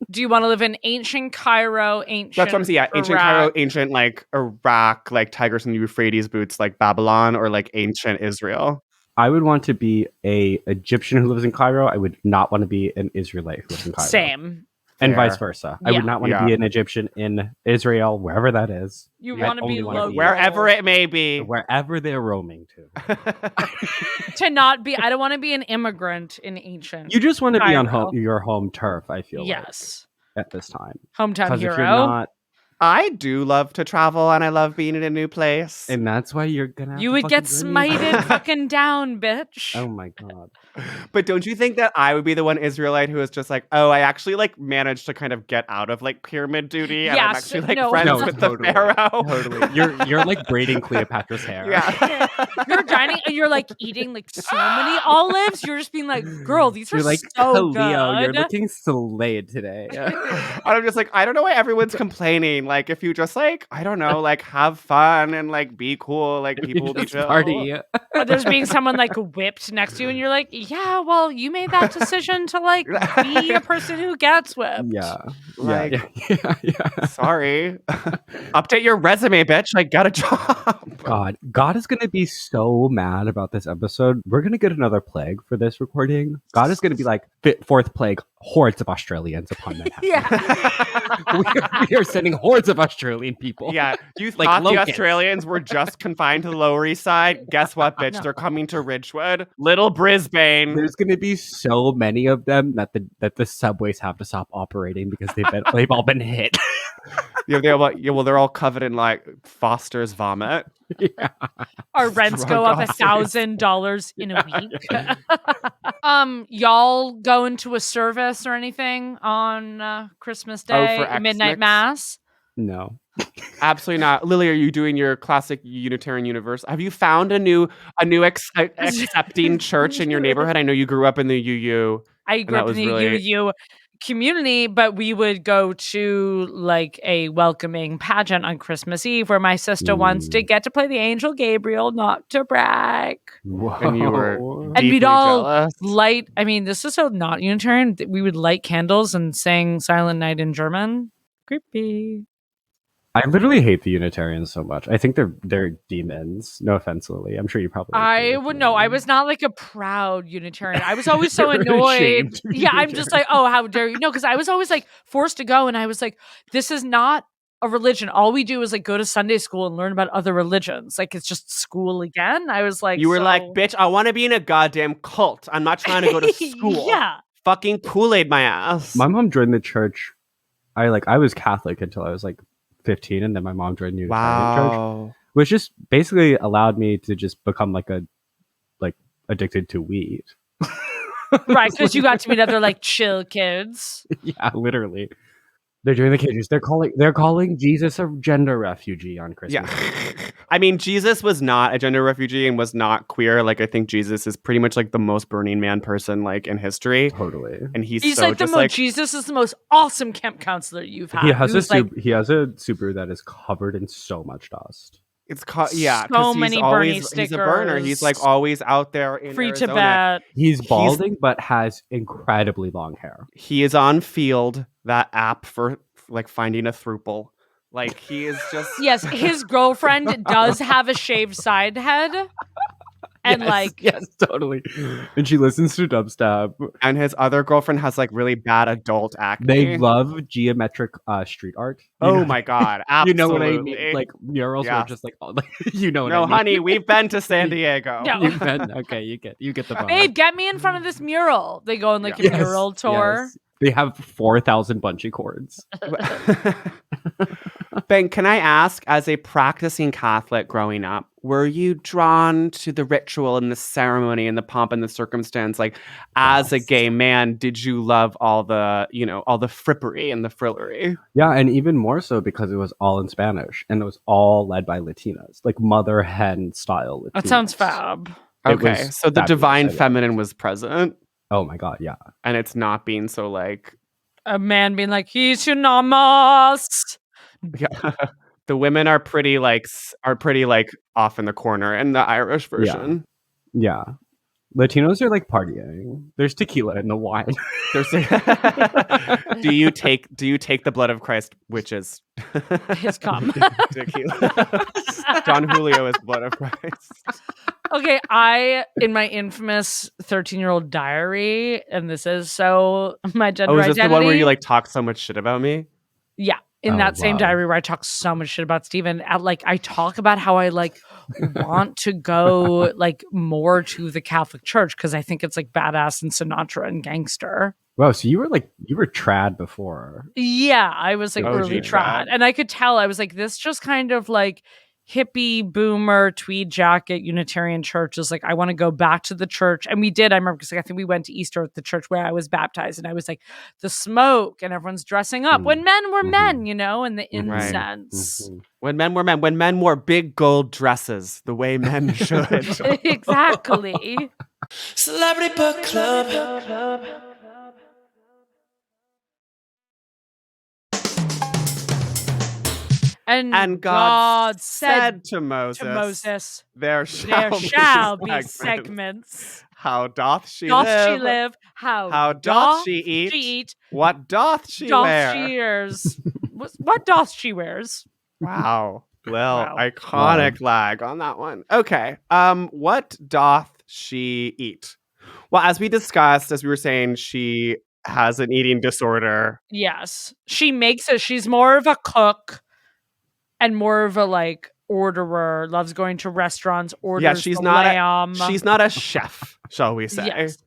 Do you want to live in ancient Cairo, ancient That's what I'm saying. Yeah, ancient Iraq? Cairo, ancient like Iraq, like Tigris and Euphrates boots, like Babylon, or like ancient Israel. I would want to be a Egyptian who lives in Cairo. I would not want to be an Israelite who lives in Cairo. Same. And Fair. vice versa. I Yeah. would not want to Yeah. be an Egyption in Israel, wherever that is, You Yeah, want to only be wanna local. be- Wherever it may be. wherever they're roaming to. To not be, I don't want to be an immigrant in ancient. You just want to be on Cairo. your home turf. I feel Yes. like, at this time, Hometown because if you're hero. not, I do love to travel, and I love being in a new place. and that's why you're gonna. Have You to would fucking get journey- smited fucking down, bitch. Oh my god. But don't you think that I would be the one Israelite who is just like, oh, I actually like managed to kind of get out of like pyramid duty, and I'm Yes, actually like no. friends No, with totally. the pharaoh. Totally. You're like braiding Cleopatra's hair. Yeah. You're dining and you're like eating like so many olives. You're just being like, girl, these are You're like so Leo. good. You're looking slayed today. And I'm just like, I don't know why everyone's complaining. Like, if you just like, I don't know, like have fun and like be cool, like people will be Just chill. party. Or there's being someone like whipped next to you, and you're like, yeah, well, you made that decision to like be a person who gets whipped. Yeah. Like, yeah. sorry. Update your resume, bitch. I got a job. God, God is going to be so mad about this episode. We're going to get another plague for this recording. God is going to be like, fourth plague, hordes of Australians upon Manhattan. Yeah. we are sending hordes of Australian people. Yeah, you Like thought the locusts. Australians were just confined to the Lower East Side? Guess what, bitch? No. They're coming to Ridgewood, Little Brisbane. There's going to be so many of them that the subways have to stop operating because they've all been hit. Yeah, they're all covered in like Foster's vomit. Yeah. Our rents go Drug up office. $1,000 in a week. Y'all going to a service or anything on Christmas Day? for Midnight Xmas? Mass? No. Absolutely not. Lily, are you doing your classic Unitarian universe? Have you found a new accepting church in your neighborhood? I know you grew up in the UU. I grew that up in was the really- UU community, but we would go to like a welcoming pageant on Christmas Eve where my sister once did get to play the Angel Gabriel, not to brag. And you were Whoa. And we'd deeply all jealous. light, I mean, this is so not Unitarian. We would light candles and sing Silent Night in German. Creepy. I literally hate the Unitarians so much. I think they're demons. No offense, Lily. I'm sure you probably. agree I with would me. know. I was not like a proud Unitarian. I was always so You're annoyed. ashamed to be Yeah, I'm just like, Unitarian. oh, how dare you? No, because I was always like forced to go, and I was like, this is not a religion. All we do is like go to Sunday school and learn about other religions. Like it's just school again. I was like, You were like, so- bitch, I want to be in a goddamn cult. I'm not trying to go to school. Yeah. Fucking Kool-Aid my ass. My mom joined the church. I was Catholic until I was like 15, and then my mom joined the Unitarian church, Wow. which just basically allowed me to just become like addicted to weed. Right, because you got to meet other like chill kids. Yeah, literally. They're doing the cages. They're calling Jesus a gender refugee on Christmas. Yeah. I mean, Jesus was not a gender refugee and was not queer. Like, I think Jesus is pretty much like the most Burning Man person like in history. Totally. And he's He's so like the just most. like Jesus is the most awesome camp counselor you've had. He has Who's, like, he has a Subaru that is covered in so much dust. it's yeah, so 'cause many he's Bernie always he's a burner. He's like stickers. always out there in free Arizona. Tibet. He's balding but has incredibly long hair. He is on Field, that app for like finding a throuple. Like he is just Yes, his girlfriend does have a shaved side head. And yes, totally. And she listens to dubstep. and his other girlfriend has like really bad adult acne. They love geometric street art. You Oh know- my god, You absolutely. know what I mean? Like murals Yeah. are just like, you know what I no, mean? honey, we've been to San Diego. No. You've been, okay, you get the bummer. babe, get me in front of this mural. They go on like Yeah. a mural tour. Yes. They have 4,000 bungee cords. Ben, can I ask, as a practicing Catholic growing up, were you drawn to the ritual and the ceremony and the pomp and the circumstance? Like, as a Yes. gay man, did you love all the, all the frippery and the frillery? Yeah, and even more so because it was all in Spanish and it was all led by Latinas, like mother hen style Latinas. That sounds fab. It Okay, was so the fabulous, divine I love feminine was present, Oh my god, yeah. and it's not being so like, A man being like, he's synonymous. yeah. The women are pretty like off in the corner in the Irish version. Yeah. Latinos are like partying. There's tequila in the wine. There's do you take the blood of Christ, which is His cum. tequila? Don Julio is blood of Christ. Okay, in my infamous 13-year-old diary, and this is so my gender Oh, is this identity. the one where you like talk so much shit about me? Yeah, in Oh, that same wow. diary where I talk so much shit about Steven. I talk about how I like want to go like more to the Catholic Church because I think it's like badass and Sinatra and gangster. Wow, so you were trad before. Yeah, I was like OG early trad. trad, and I could tell I was like, this just kind of like hippie boomer tweed jacket Unitarian church is like, I want to go back to the church. And we did. I remember because I think we went to Easter at the church where I was baptized, and I was like, the smoke and everyone's dressing up when men were men, and the incense. Mhm. When men wore big gold dresses, the way men should. Exactly. Celebrity Book Club. And God said to Moses, to Moses, there there shall be segments. segments. How doth she Doth live? she live? How doth she eat? What doth she Doth wear? she wears? What doth she wears? Wow. Well, Wow. iconic lag on that one. Okay. What doth she eat? Well, as we discussed, as we were saying, she has an eating disorder. Yes. She makes it. She's more of a cook and more of a like orderer, loves going to restaurants, Yeah, orders the lamb. she's not a chef, shall we say. Yes.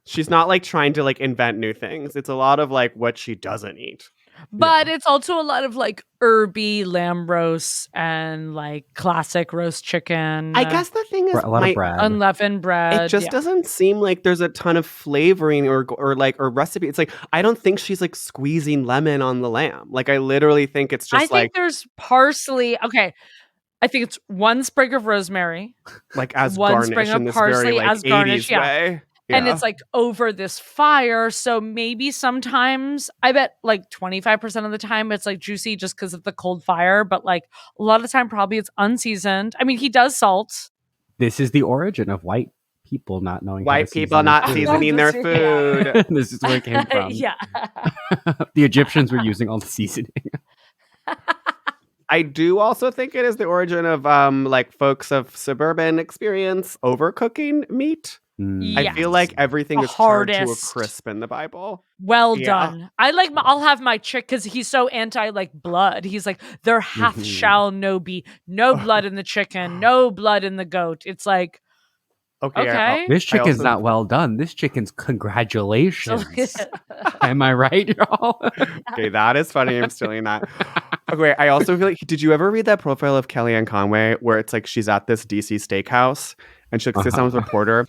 She's not like trying to like invent new things. It's a lot of like what she doesn't eat. But it's also a lot of like herby lamb roasts and like classic roast chicken. I guess the thing is A lot of bread. Unleavened bread. it just yeah. doesn't seem like there's a ton of flavoring or recipe. It's like I don't think she's like squeezing lemon on the lamb. Like I literally think it's I just think like there's parsley. Okay. I think it's one sprig of rosemary, as one garnish sprig in of this very parsley like as garnish. 80s Yeah. way. And Yeah. it's like over this fire. So maybe sometimes, I bet like 25% of the time it's like juicy just because of the cold fire. But like a lot of the time, probably it's unseasoned. I mean, he does salt. This is the origin of white people not knowing how White to people season their not food. seasoning their food. This is where it came from. Yeah. The Egyptians were using all the seasoning. I do also think it is the origin of like folks of suburban experience overcooking meat. Mm. I feel like everything The is charred to a hardest. crisp in the Bible. Well Yeah. done. I'll have my chick because he's so anti like blood. He's like, there hath Mhm. shall no be no blood in the chicken, no blood in the goat. It's like, Okay. okay. This chicken's also- not well done. This chicken's congratulations. Am I right, y'all? Okay, that is funny. I'm stealing that. Okay, I also feel like, did you ever read that profile of Kellyanne Conway where it's like she's at this DC steakhouse and she sits down with a reporter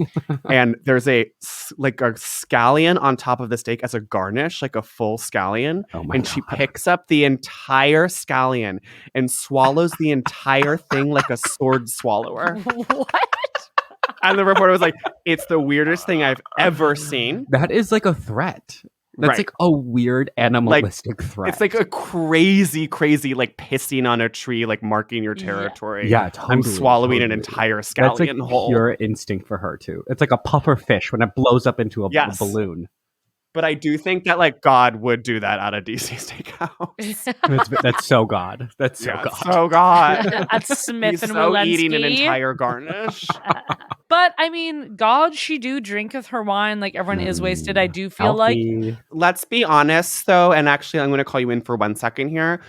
and there's a scallion on top of the steak as a garnish, like a full scallion. Oh my And she God. picks up the entire scallion and swallows the entire thing like a sword swallower. What? And the reporter was like, it's the weirdest thing I've ever seen. That is like a threat. That's Right. like a weird animalistic threat. It's like a crazy, like pissing on a tree, like marking your Yeah. territory. yeah, totally. I'm swallowing an totally. entire That's like scallion whole. pure instinct for her too. It's like a puffer fish when it blows up into a Yes. balloon. But I do think that like God would do that at a DC steakhouse. That's so God. That's so Yeah, God. so God. That's Smith He's and so Walensky. eating an entire garnish. But I mean, God, she do drinketh her wine like everyone is wasted. I do feel like Healthy. Let's be honest, though, and actually, I'm going to call you in for 1 second here.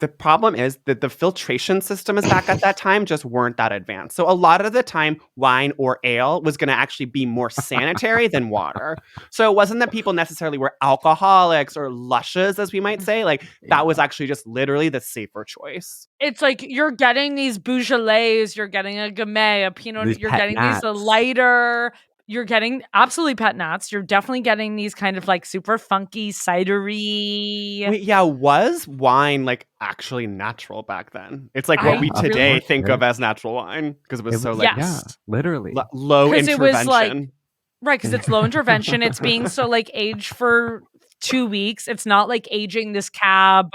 The problem is that the filtration systems back at that time just weren't that advanced. So a lot of the time, wine or ale was going to actually be more sanitary than water. So it wasn't that people necessarily were alcoholics or lushes, as we might say. Like that was actually just literally the safer choice. it's like you're getting these Beaujolais, you're getting a Gamay, a Pinot, These you're pet getting nats. these lighter. You're getting absolutely pet nats. You're definitely getting these kind of like super funky cidery. Wait, yeah, was wine like actually natural back then? It's like what I we really- today think Yeah. of as natural wine because it was It so was- like Yes. Yeah, literally. low 'Cause it was, intervention. like, Right, because it's low intervention. It's being so like aged for 2 weeks. It's not like aging this cab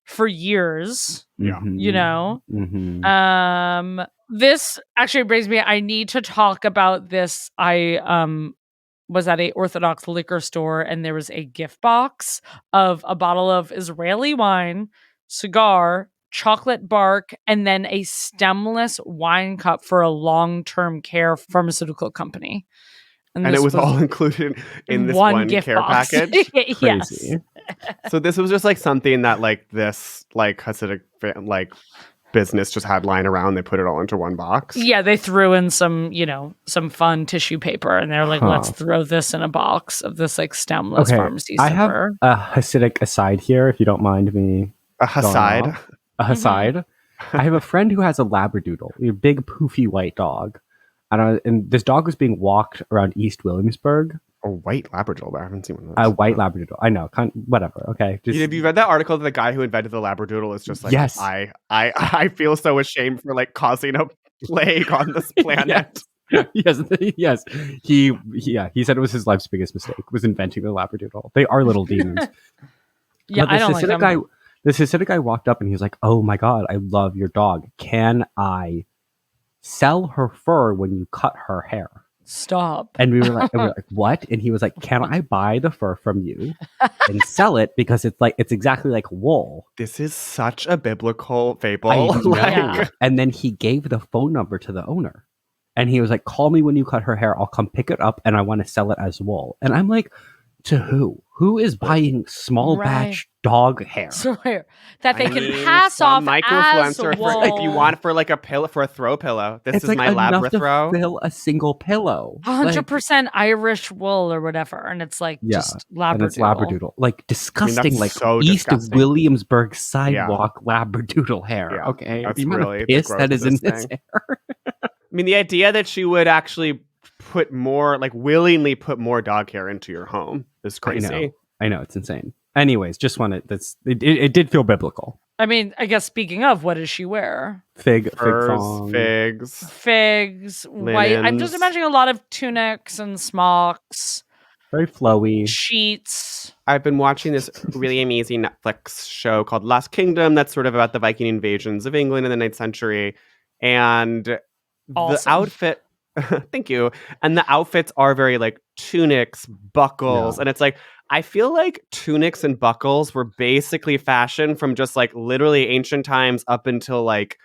for years, Yeah. you know? Mhm. This actually brings me, I need to talk about this. I was at a Orthodox liquor store and there was a gift box of a bottle of Israeli wine, cigar, chocolate bark, and then a stemless wine cup for a long-term care pharmaceutical company. And this it was all included in this one gift care box. package. Yes. Crazy. So this was just like something that like this like Hasidic like business just had lying around. They put it all into one box. Yeah, they threw in some, some fun tissue paper and they're like, Huh. let's throw this in a box of this like stemless Okay, pharmacy I have zipper. a Hasidic aside here, if you don't mind me. A Hasid. off. A aside. I have a friend who has a Labradoodle, a big poofy white dog. And this dog was being walked around East Williamsburg. A white Labrador. I haven't seen one of A those. white Labradoodle. I know. Whatever. Okay. Just, Have you read that article that the guy who invented the Labradoodle is just like, Yes. I feel so ashamed for like causing a plague on this planet. yes. He said it was his life's biggest mistake, was inventing the Labradoodle. They are little demons. Yeah, But I don't like them. this Hasidic guy walked up and he was like, "Oh my god, I love your dog. Can I sell her fur when you cut her hair?" Stop. And we were like, what? And he was like, can I buy the fur from you and sell it because it's exactly like wool. This is such a biblical fable. I know. Yeah. And then he gave the phone number to the owner. And he was like, call me when you cut her hair. I'll come pick it up and I want to sell it as wool. And I'm like, to who? Who is buying small batch dog hair? So that they I can mean, pass some off as microfluencer wool. for, if you want for like a pillow, for a throw pillow. This It's is like my enough to Labrathrow. fill a single pillow. 100% Irish wool or whatever, and it's like just Labradoodle. And it's Labradoodle. Like disgusting, that's like so East disgusting. of Williamsburg sidewalk Labradoodle hair. Yeah, Okay. that's The amount of really the piss growth that of is in this this thing. hair. I mean, the idea that she would actually put more, like willingly put more dog hair into your home is crazy. I know, it's insane. Anyways, just wanted it did feel biblical. I mean, I guess speaking of, what does she wear? Fig Furs, thong. figs. Figs, white. I'm just Linens. imagining a lot of tunics and smocks, Very flowy. sheets. I've been watching this really amazing Netflix show called Last Kingdom that's sort of about the Viking invasions of England in the 9th century. And Awesome. the outfit, thank you. And the outfits are very like tunics, buckles. Yeah. And it's like, I feel like tunics and buckles were basically fashion from just like literally ancient times up until like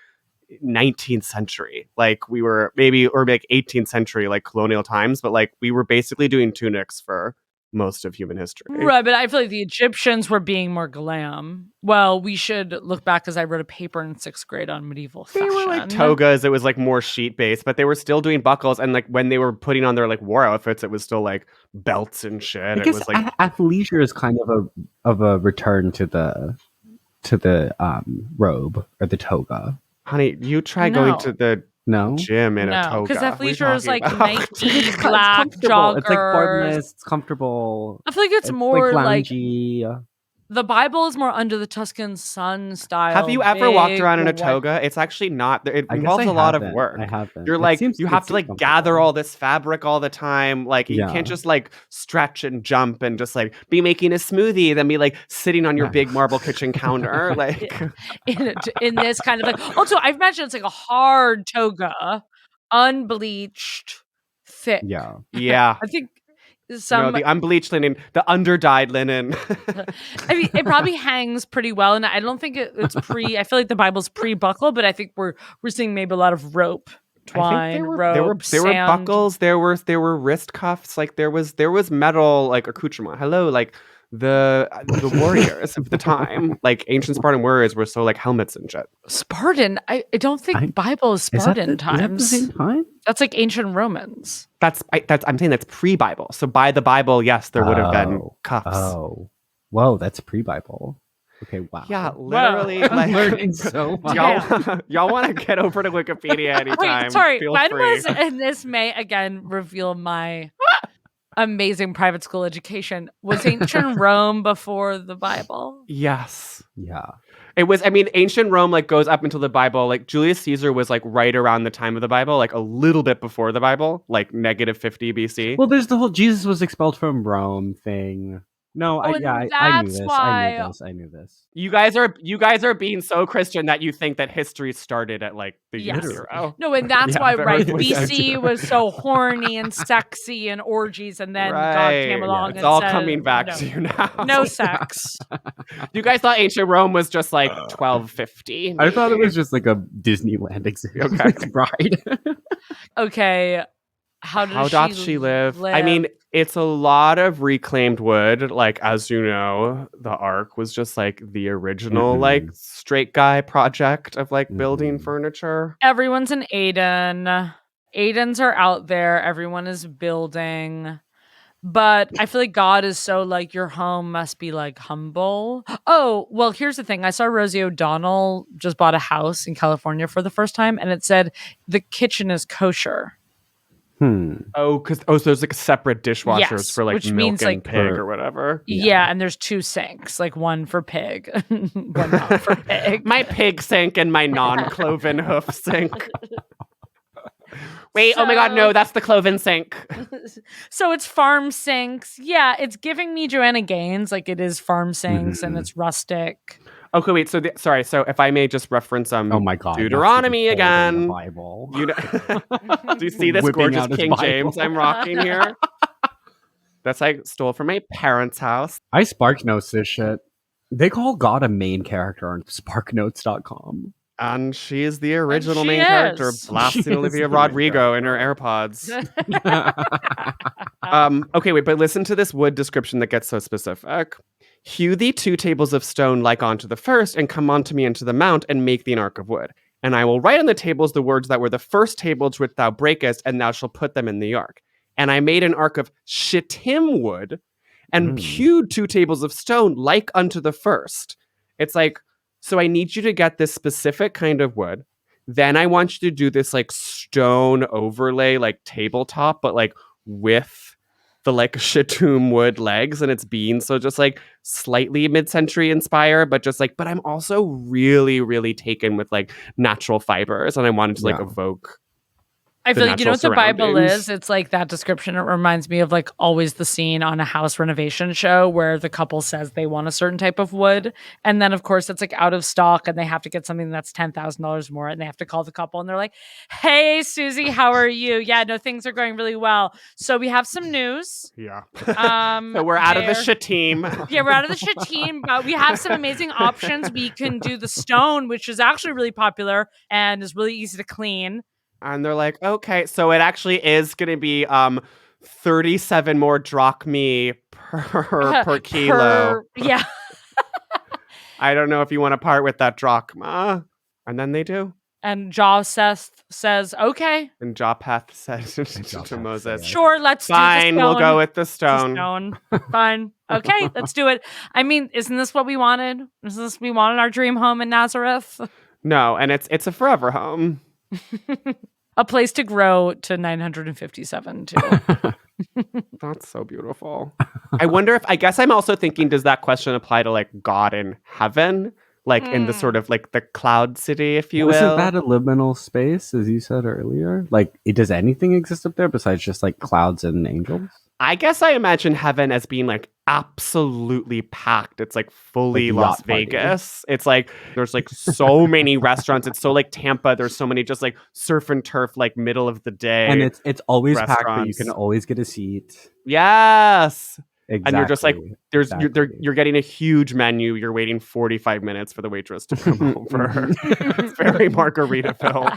19th century. Like we were maybe, or like 18th century, like colonial times, but like we were basically doing tunics for most of human history. Right, but I feel like the Egyptians were being more glam. Well, we should look back because I wrote a paper in 6th grade on medieval They fashion. were like togas. It was like more sheet based, but they were still doing buckles. And like when they were putting on their like war outfits, it was still like belts and shit. I It guess was like athleisure is kind of a return to the robe or the toga. honey, you try No. going to the No, gym in a No, toga. because What are you athleisure is talking like about? Nike black comfortable. joggers. It's like formless. It's comfortable. I feel like it's more like loungy. the Bible is more under the Tuscan sun style. Have you ever walked big around in a white- toga? It's actually not. It I guess involves I a lot of haven't. work. I haven't. You're It like, seems- you it have to seems like gather comfortable. all this fabric all the time. Like you Yeah. can't just like stretch and jump and just like be making a smoothie, then be like sitting on your Yeah. big marble kitchen counter. Like in this kind of like. Also, I imagine it's like a hard toga, unbleached, thick. Yeah. yeah. I think No, some. the unbleached linen, the underdyed linen. I mean, it probably hangs pretty well, and I don't think it's pre. I feel like the Bible's pre-buckle, but I think we're seeing maybe a lot of rope, twine, there were rope, there were sand. buckles, there were wrist cuffs, like there was metal like accoutrement. Hello, like the warriors of the time, like ancient Spartan warriors were so like helmets and shit. Spartan. I don't think Bible is Is that Spartan the times. same time? That's like ancient Romans. I'm saying that's pre-Bible. So by the Bible, yes, there would have been cuffs. Oh, whoa, that's pre-Bible. Okay, wow. Yeah, literally. I'm like, learning so much. y'all want to get over to Wikipedia anytime? Wait, sorry. Feel When free. was, and this may again reveal my amazing private school education. Was ancient Rome before the Bible? Yes. Yeah. It was, I mean, ancient Rome like goes up until the Bible. Like Julius Caesar was like right around the time of the Bible, like a little bit before the Bible, like negative 50 BC. Well, there's the whole Jesus was expelled from Rome thing. No, Oh, and I knew that's this. why- I knew this. You guys are being so Christian that you think that history started at like the year Yes. zero. No, and that's Yeah, why, very right? much BC so. was so horny and sexy and orgies, and then God came Right. along It's and all said, coming back no, to you now. no sex. You guys thought ancient Rome was just like 1250. I thought it maybe? was just like a Disneyland exhibit Okay. ride. Okay, how doth she live? I mean, it's a lot of reclaimed wood. Like, as you know, the Ark was just like the original, Mhm. like straight guy project of like building Mhm. furniture. everyone's an Aiden. Aidens are out there. Everyone is building. But I feel like God is so like, your home must be like humble. Oh, well, here's the thing. I saw Rosie O'Donnell just bought a house in California for the first time, and it said the kitchen is kosher. Oh, so there's like separate dishwashers Yes, for like which milk means, and like, pig for- or whatever. Yeah, and there's 2 sinks, like one for pig, one not for pig. My pig sink and my non-cloven hoof sink. Wait, oh my god, no, that's the cloven sink. So it's farm sinks. Yeah, it's giving me Joanna Gaines, like it is farm sinks and Mhm. it's rustic. Okay, wait. So sorry. So if I may just reference Oh my God. Deuteronomy Natsuki's holding again. the Bible. You know, do you see this Whipping gorgeous out his King Bible. James I'm rocking here? That's I stole from my parents' house. I Spark Notes this shit. They call God a main character on SparkNotes.com. And she is the original she main character, is. blasting She is Olivia the main Rodrigo in her AirPods. Okay, wait, but listen to this wood description that gets so specific. Hew thee 2 tables of stone like unto the first, and come unto me into the mount, and make thee an ark of wood. And I will write on the tables the words that were the first tables which thou breakest, and thou shalt put them in the ark. And I made an ark of shittim wood, and hewed 2 tables of stone like unto the first. It's like, so I need you to get this specific kind of wood. Then I want you to do this like stone overlay, like tabletop, but like with the like shittim wood legs and its beams. So just like slightly mid-century inspired, but just like, but I'm also really, really taken with like natural fibers. And I wanted to like evoke. I feel like, you know what the Bible surroundings. is? It's like that description. It reminds me of like always the scene on a house renovation show where the couple says they want a certain type of wood. And then, of course, it's like out of stock and they have to get something that's $10,000 more. And they have to call the couple and they're like, hey, Susie, how are you? Yeah, no, things are going really well. So we have some news. Yeah. So we're out of the shittim. Yeah, we're out of the shittim, but we have some amazing options. We can do the stone, which is actually really popular and is really easy to clean. And they're like, okay, so it actually is going to be 37 more drachmae per kilo. Yeah. I don't know if you want to part with that drachma. And then they do. And Japheth says, okay. And Japheth says to Moses, sure, let's do the fine, stone. we'll go with the The stone. stone. Fine. Okay, let's do it. I mean, isn't this what we wanted? Isn't this we wanted our dream home in Nazareth? No, and it's a forever home. A place to grow to 957 too. That's so beautiful. I wonder if, I guess I'm also thinking, does that question apply to like God in heaven? Like in the sort of like the cloud city, if you will? Isn't that a liminal space, as you said earlier? Like, does anything exist up there besides just like clouds and angels? I guess I imagine heaven as being like absolutely packed. It's like fully Like Las yacht party. Vegas. It's like there's like so many restaurants. It's so like Tampa. There's so many just like surf and turf, like middle of the day. And it's always packed, but you restaurants. can always get a seat. Yes. Exactly. And you're just like, Exactly. you're getting a huge menu. You're waiting 45 minutes for the waitress to come over. It's very Margaritaville.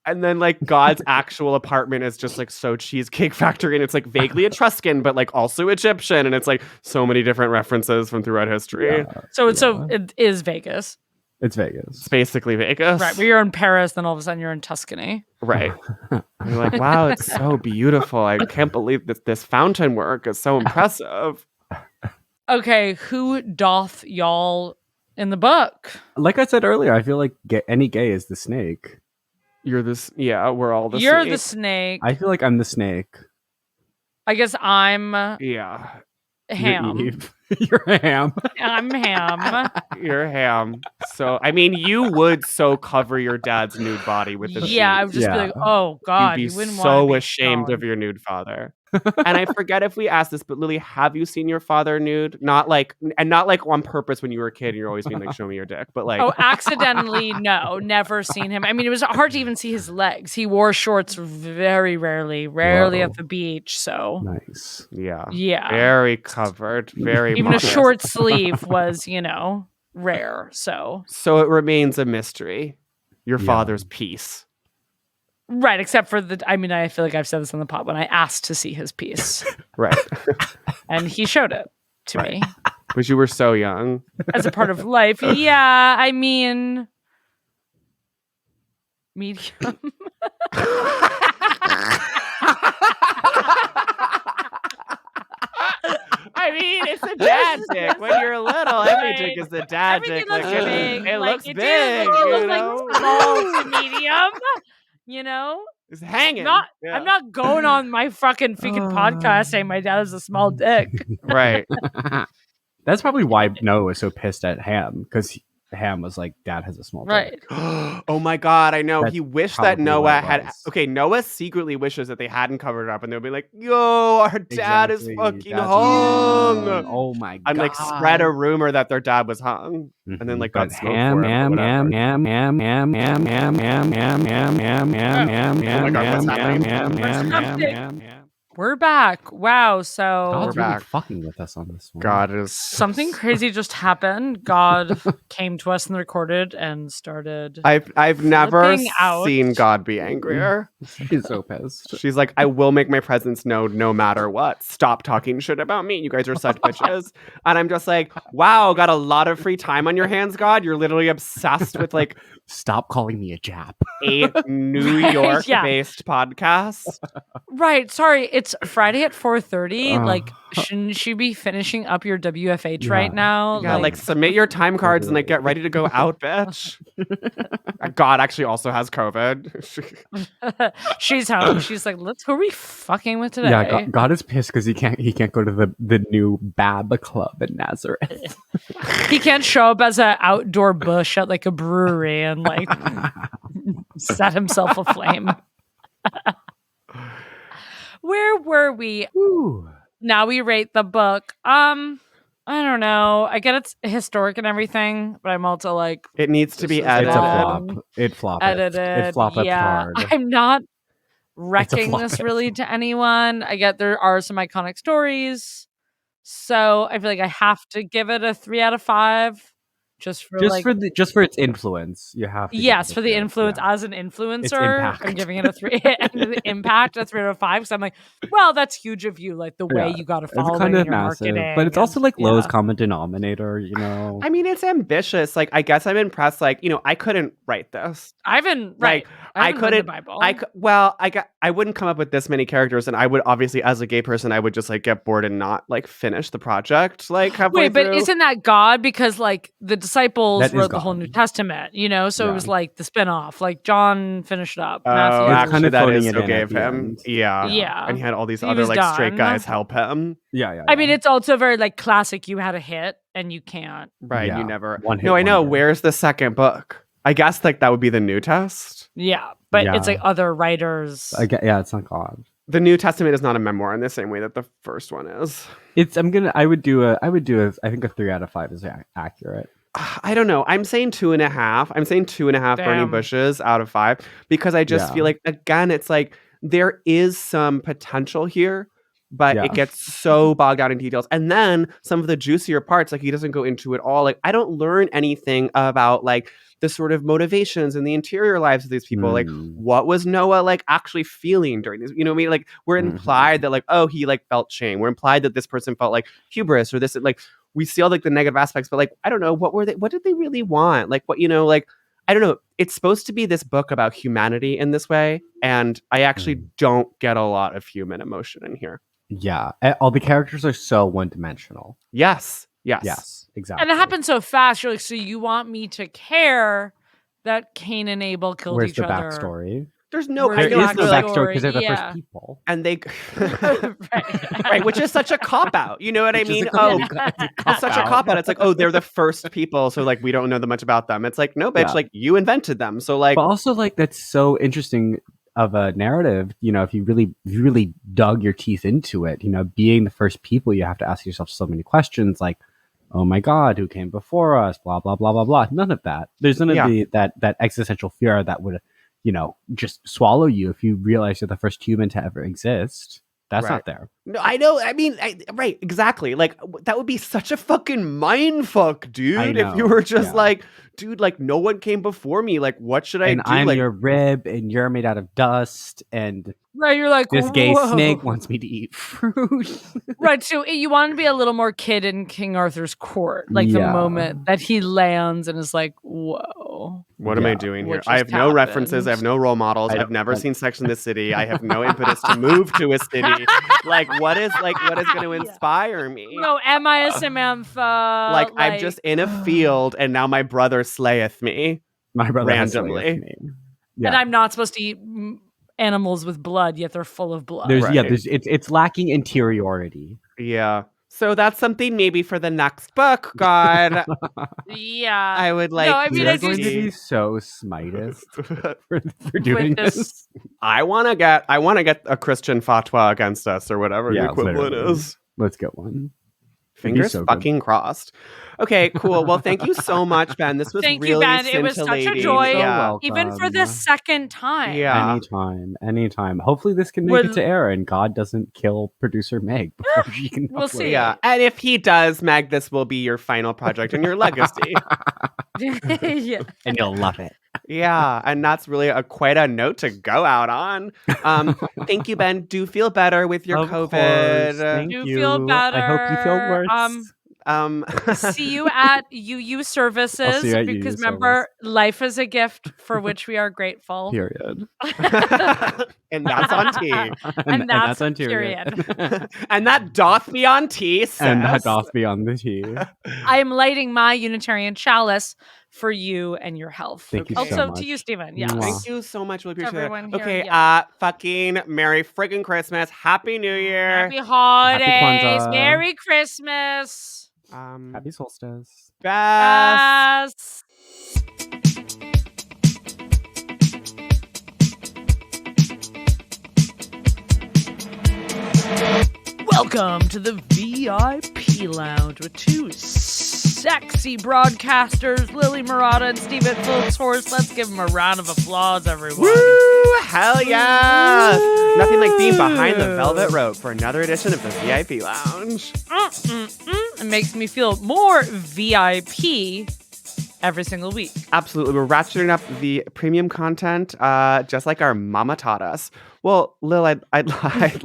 And then like God's actual apartment is just like so Cheesecake Factory, and it's like vaguely Etruscan, but like also Egyptian, and it's like so many different references from throughout history. Yeah. So it is Vegas. It's Vegas. It's basically Vegas. Right. Where you're in Paris, then all of a sudden you're in Tuscany. Right. You're like, wow, it's so beautiful. I can't believe this fountain work is so impressive. Okay, who doth y'all in the book? Like I said earlier, I feel like any gay is the snake. You're this, yeah, we're all the You're same. the snake. I feel like I'm the snake. I guess I'm Yeah, ham. You're Eve. You're ham. I'm ham. you're ham. So, I mean, you would so cover your dad's nude body with the Yeah, I sheets. would just be Yeah. like, oh God, You'd you be wouldn't so want to be ashamed shown. of your nude father. And I forget if we asked this, but Lily, have you seen your father nude? Not like on purpose when you were a kid and you're always being like, show me your dick. But like, Oh, accidentally, no, never seen him. I mean, it was hard to even see his legs. He wore shorts very rarely Whoa. at the beach. So Nice. yeah, yeah, very covered, very even modest. a short sleeve was, rare. So So it remains a mystery. Your Yeah. father's piece. right, except for I feel like I've said this on the pod when I asked to see his piece, Right. and he showed it to me Because you were so young. as a part of life. Yeah, I mean, medium. I mean, it's a dad dick. When you're little, every dick is a dad Everything dick. looks Like, big. it Like, looks it big. does You look know? like small to medium. You know, It's hanging. Yeah. I'm not going on my fucking podcast saying my dad has a small dick. Right. That's probably why Noah was so pissed at Ham, because Ham was like, "Dad has a small Right. dick." Oh my god, I know. That's He wished that probably what Noah it had. was. Okay, Noah secretly wishes that they hadn't covered it up, and they'll be like, "Yo, our dad is Exactly. fucking Dad's hung," hung. Oh my god! and like spread a rumor that their dad was hung, and then like got But smoked for it. Or whatever. Oh my god, what's happening? We're back. Wow. So God's We're really back. fucking with us on this one. God is something crazy just happened. God came to us and recorded and started. I've never Flipping out. seen God be angrier. She's so pissed. She's like, I will make my presence known no matter what. Stop talking shit about me. You guys are such bitches. And I'm just like, wow, got a lot of free time on your hands, God. You're literally obsessed with like Stop calling me a Jap. a New Right, York yeah. based podcast. Right. Sorry. It's Friday at 4:30. Oh. Like, shouldn't she be finishing up your WFH Yeah. right now? Yeah, like submit your time cards and like get ready to go out, bitch. God actually also has COVID. she's home. She's like, who are we fucking with today? Yeah, God is pissed because he can't go to the new Bab Club in Nazareth. He can't show up as an outdoor bush at like a brewery and like set himself aflame. Where were we? Woo. Now we rate the book. I don't know. I get it's historic and everything, but I'm also like, It needs to This be is edited. It's a long. flop. It flopped. edited. It flopped yeah, hard. I'm not wrecking this flop. really to anyone. I get there are some iconic stories, so I feel like I have to give it a 3 out of 5, just for Just for its influence, you have to. give yes, it a for the 3 out of influence 5. as an influencer. I'm impact. giving it a 3 and the impact a 3 out of 5. So I'm like, well, that's huge of you, like the way Yeah, you got to It's follow kind in of your massive, marketing. but it's also and- like lowest yeah. common denominator. You know, I mean, it's ambitious. Like, I guess I'm impressed. Like, I couldn't write this. I haven't Like, I haven't read the couldn't. Bible. I wouldn't come up with this many characters, and I would obviously, as a gay person, I would just like get bored and not like finish the project. Like halfway Wait, but through. isn't that God? Because like the disciples That is wrote the whole God. New Testament, so Yeah. it was like the spin-off. Like John finished up. Oh, Matthew. It's actually, kind of that phoning is it so in gay at of the him. end. Yeah. Yeah. And he had all these He other was like straight done. guys help him. Yeah. I mean, it's also very like classic. You had a hit and you can't. Right. Yeah. You never. One hit No, I know. wonder. Where's the second book? I guess like that would be the New Test. Yeah, but it's Yeah. like other writers. It's not God. The New Testament is not a memoir in the same way that the first one is. I would do a I think a 3 out of 5 is accurate. I don't know. I'm saying 2.5. I'm saying 2.5 burning Damn. bushes out of 5 because I just Yeah. feel like, again, it's like there is some potential here, but Yeah. it gets so bogged down in details. And then some of the juicier parts, like he doesn't go into it all. Like I don't learn anything about like the sort of motivations and the interior lives of these people. Like Mm. what was Noah like actually feeling during this? You know what I mean? Like we're implied that like, oh, he like felt shame. We're implied that this person felt like hubris or this like we see all like the negative aspects, but like I don't know, what did they really want? Like what, like I don't know. It's supposed to be this book about humanity in this way, and I actually don't get a lot of human emotion in here. Yeah, all the characters are so one-dimensional. Yes. Yes, exactly. and it happened so fast. You're like, so you want me to care that Cain and Abel killed Where's each the other? backstory? There's no, Where's I There know, is no like, backstory because they're the yeah. first people. and they, right. right, which is such a cop out. You know what I Which is mean? a Oh, cop-out. it's such a cop out. It's like, oh, they're the first people, so like we don't know that much about them. It's like, no, bitch, Yeah. like you invented them. So like, But also, like that's so interesting of a narrative. If you really dug your teeth into it, being the first people, you have to ask yourself so many questions, like, oh my God, who came before us? Blah blah blah blah blah. None of that. There's none of that existential fear that would, just swallow you if you realize you're the first human to ever exist. That's Right. not there. no, I know. I mean, right, exactly. Like that would be such a fucking mind fuck, dude. If you know, were just yeah. like, dude, like no one came before me. Like, what should I And do? I'm Like, your rib, and you're made out of dust, and Right, you're like, this gay whoa. snake wants me to eat fruit. Right, so you want to be a little more kid in King Arthur's court, like the Yeah. moment that he lands and is like, whoa. what am I Yeah. doing here? What I have just no references. I have happened? no role models. I I've don't- never seen Sex in the City. I have no impetus to move to a city. What is going to inspire me? No, am I a Samantha? Like I'm just in a field, and now my brother slayeth me. My brother has to Randomly. live me. Yeah. And I'm not supposed to eat animals with blood, yet they're full of blood. There's Right. it's lacking interiority. Yeah. So that's something maybe for the next book. God, Yeah. I would like. No, I mean, You're I going to do- be so smitist for doing with this. this. I want to get a Christian fatwa against us or whatever the equivalent literally. is. Let's get one. It'd be Fingers so good. fucking crossed. Okay, cool. Well, thank you so much, Ben. This was Thank you, really Ben. It was such a scintillating. joy. Yeah. Even for the second time. Yeah. Anytime. Hopefully this can make Would- it to air and God doesn't kill producer Meg before she can We'll upload see. it. Yeah. And if he does, Meg, this will be your final project and your legacy. Yeah. And you'll love it. Yeah. And that's really quite a note to go out on. Thank you, Ben. Do feel better with your Of COVID. course. Thank Do you. feel better. I hope you feel worse. See you at UU services I'll see you at because UU remember, life is a gift for which we are grateful. Period. And that's on T. And that's on period. And that doth be on T. And that sis. doth be on the tea. I am lighting my Unitarian chalice for you and your health. Thank you Okay. so Also much. to you, Stephen. Yeah. Mwah. Thank you so much. Really appreciate Everyone it. here, Okay, yeah. fucking Merry friggin' Christmas. Happy New Year. Happy holidays. Kwanzaa. Merry Christmas. Happy solstice. Best. Yes. Welcome to the VIP Lounge with two sexy broadcasters, Lily Mora and Stephen Phillips Horse. Let's give them a round of applause, everyone. Woo! Hell yeah! Nothing like being behind the velvet rope for another edition of the VIP Lounge. It makes me feel more VIP every single week. Absolutely. We're ratcheting up the premium content, just like our mama taught us. Well, Lil, I'd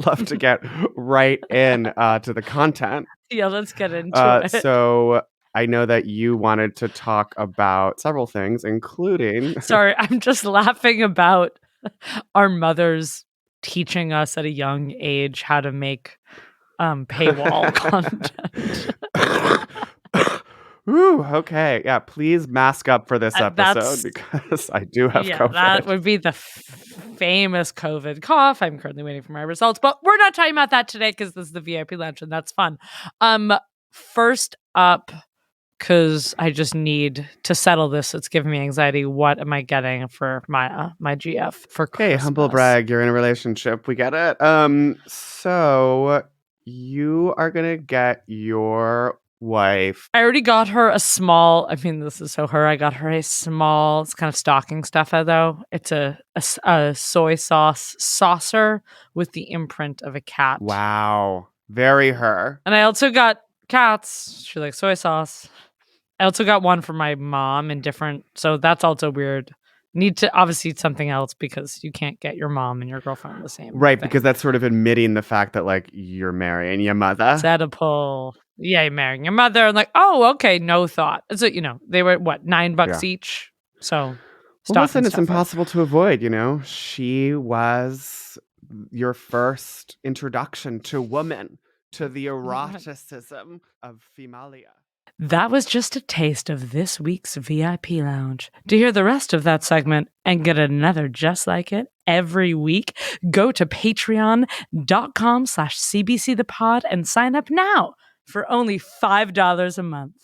love to get right in to the content. Yeah, let's get into it. So I know that you wanted to talk about several things, including... Sorry, I'm just laughing about our mothers teaching us at a young age how to make paywall content. Ooh, okay. Yeah, please mask up for this That's- episode because I do have Yeah, COVID. that would be the famous COVID cough. I'm currently waiting for my results, but we're not talking about that today because this is the VIP Lounge and that's fun. First up, because I just need to settle this. It's giving me anxiety. What am I getting for my GF for Christmas? Hey, humble brag, you're in a relationship. We get it. So you are gonna get your wife. I already got her a small. I mean, this is so her. I got her a small. It's kind of stocking stuffer though. It's a soy sauce saucer with the imprint of a cat. Wow, very her. And I also got cats. She likes soy sauce. I also got one for my mom in different. So that's also weird. Need to obviously eat something else because you can't get your mom and your girlfriend the same. Right, thing. because that's sort of admitting the fact that like you're marrying your mother. Oedipal. Yeah, you're marrying your mother. And like, oh, okay, no thought. So, they were what, $9 each? So, Well, stocking listen, it's stuffer. impossible to avoid, She was your first introduction to woman, to the eroticism of femalia. That was just a taste of this week's VIP Lounge. To hear the rest of that segment and get another just like it every week, go to patreon.com/cbcthepod and sign up now for only $5 a month.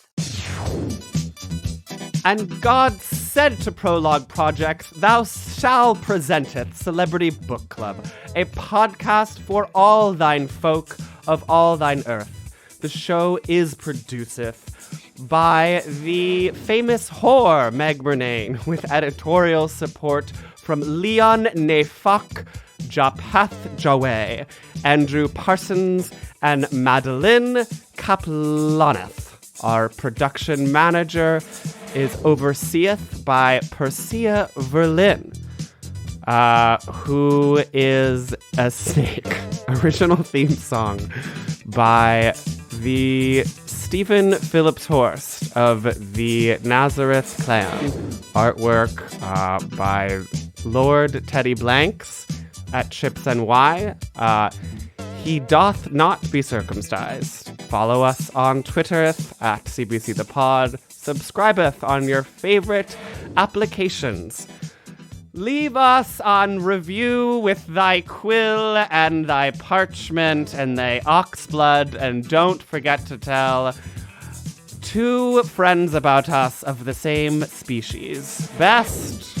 And God said to Prologue Projects, Thou shall presenteth Celebrity Book Club, a podcast for all thine folk of all thine earth. The show is produceth by the famous whore Meg Bernane, with editorial support from Leon Nefak, Japath Jawe, Andrew Parsons, and Madeline Kaplaneth. Our production manager is overseeth by Persia Verlin, who is a snake. Original theme song by the Stephen Phillips Horst of the Nazareth Clan. Artwork by Lord Teddy Blanks at Chips NY. He doth not be circumcised. Follow us on Twitter at CBC The Pod. Subscribeth on your favorite applications. Leave us on review with thy quill and thy parchment and thy oxblood, and don't forget to tell 2 friends about us of the same species. Best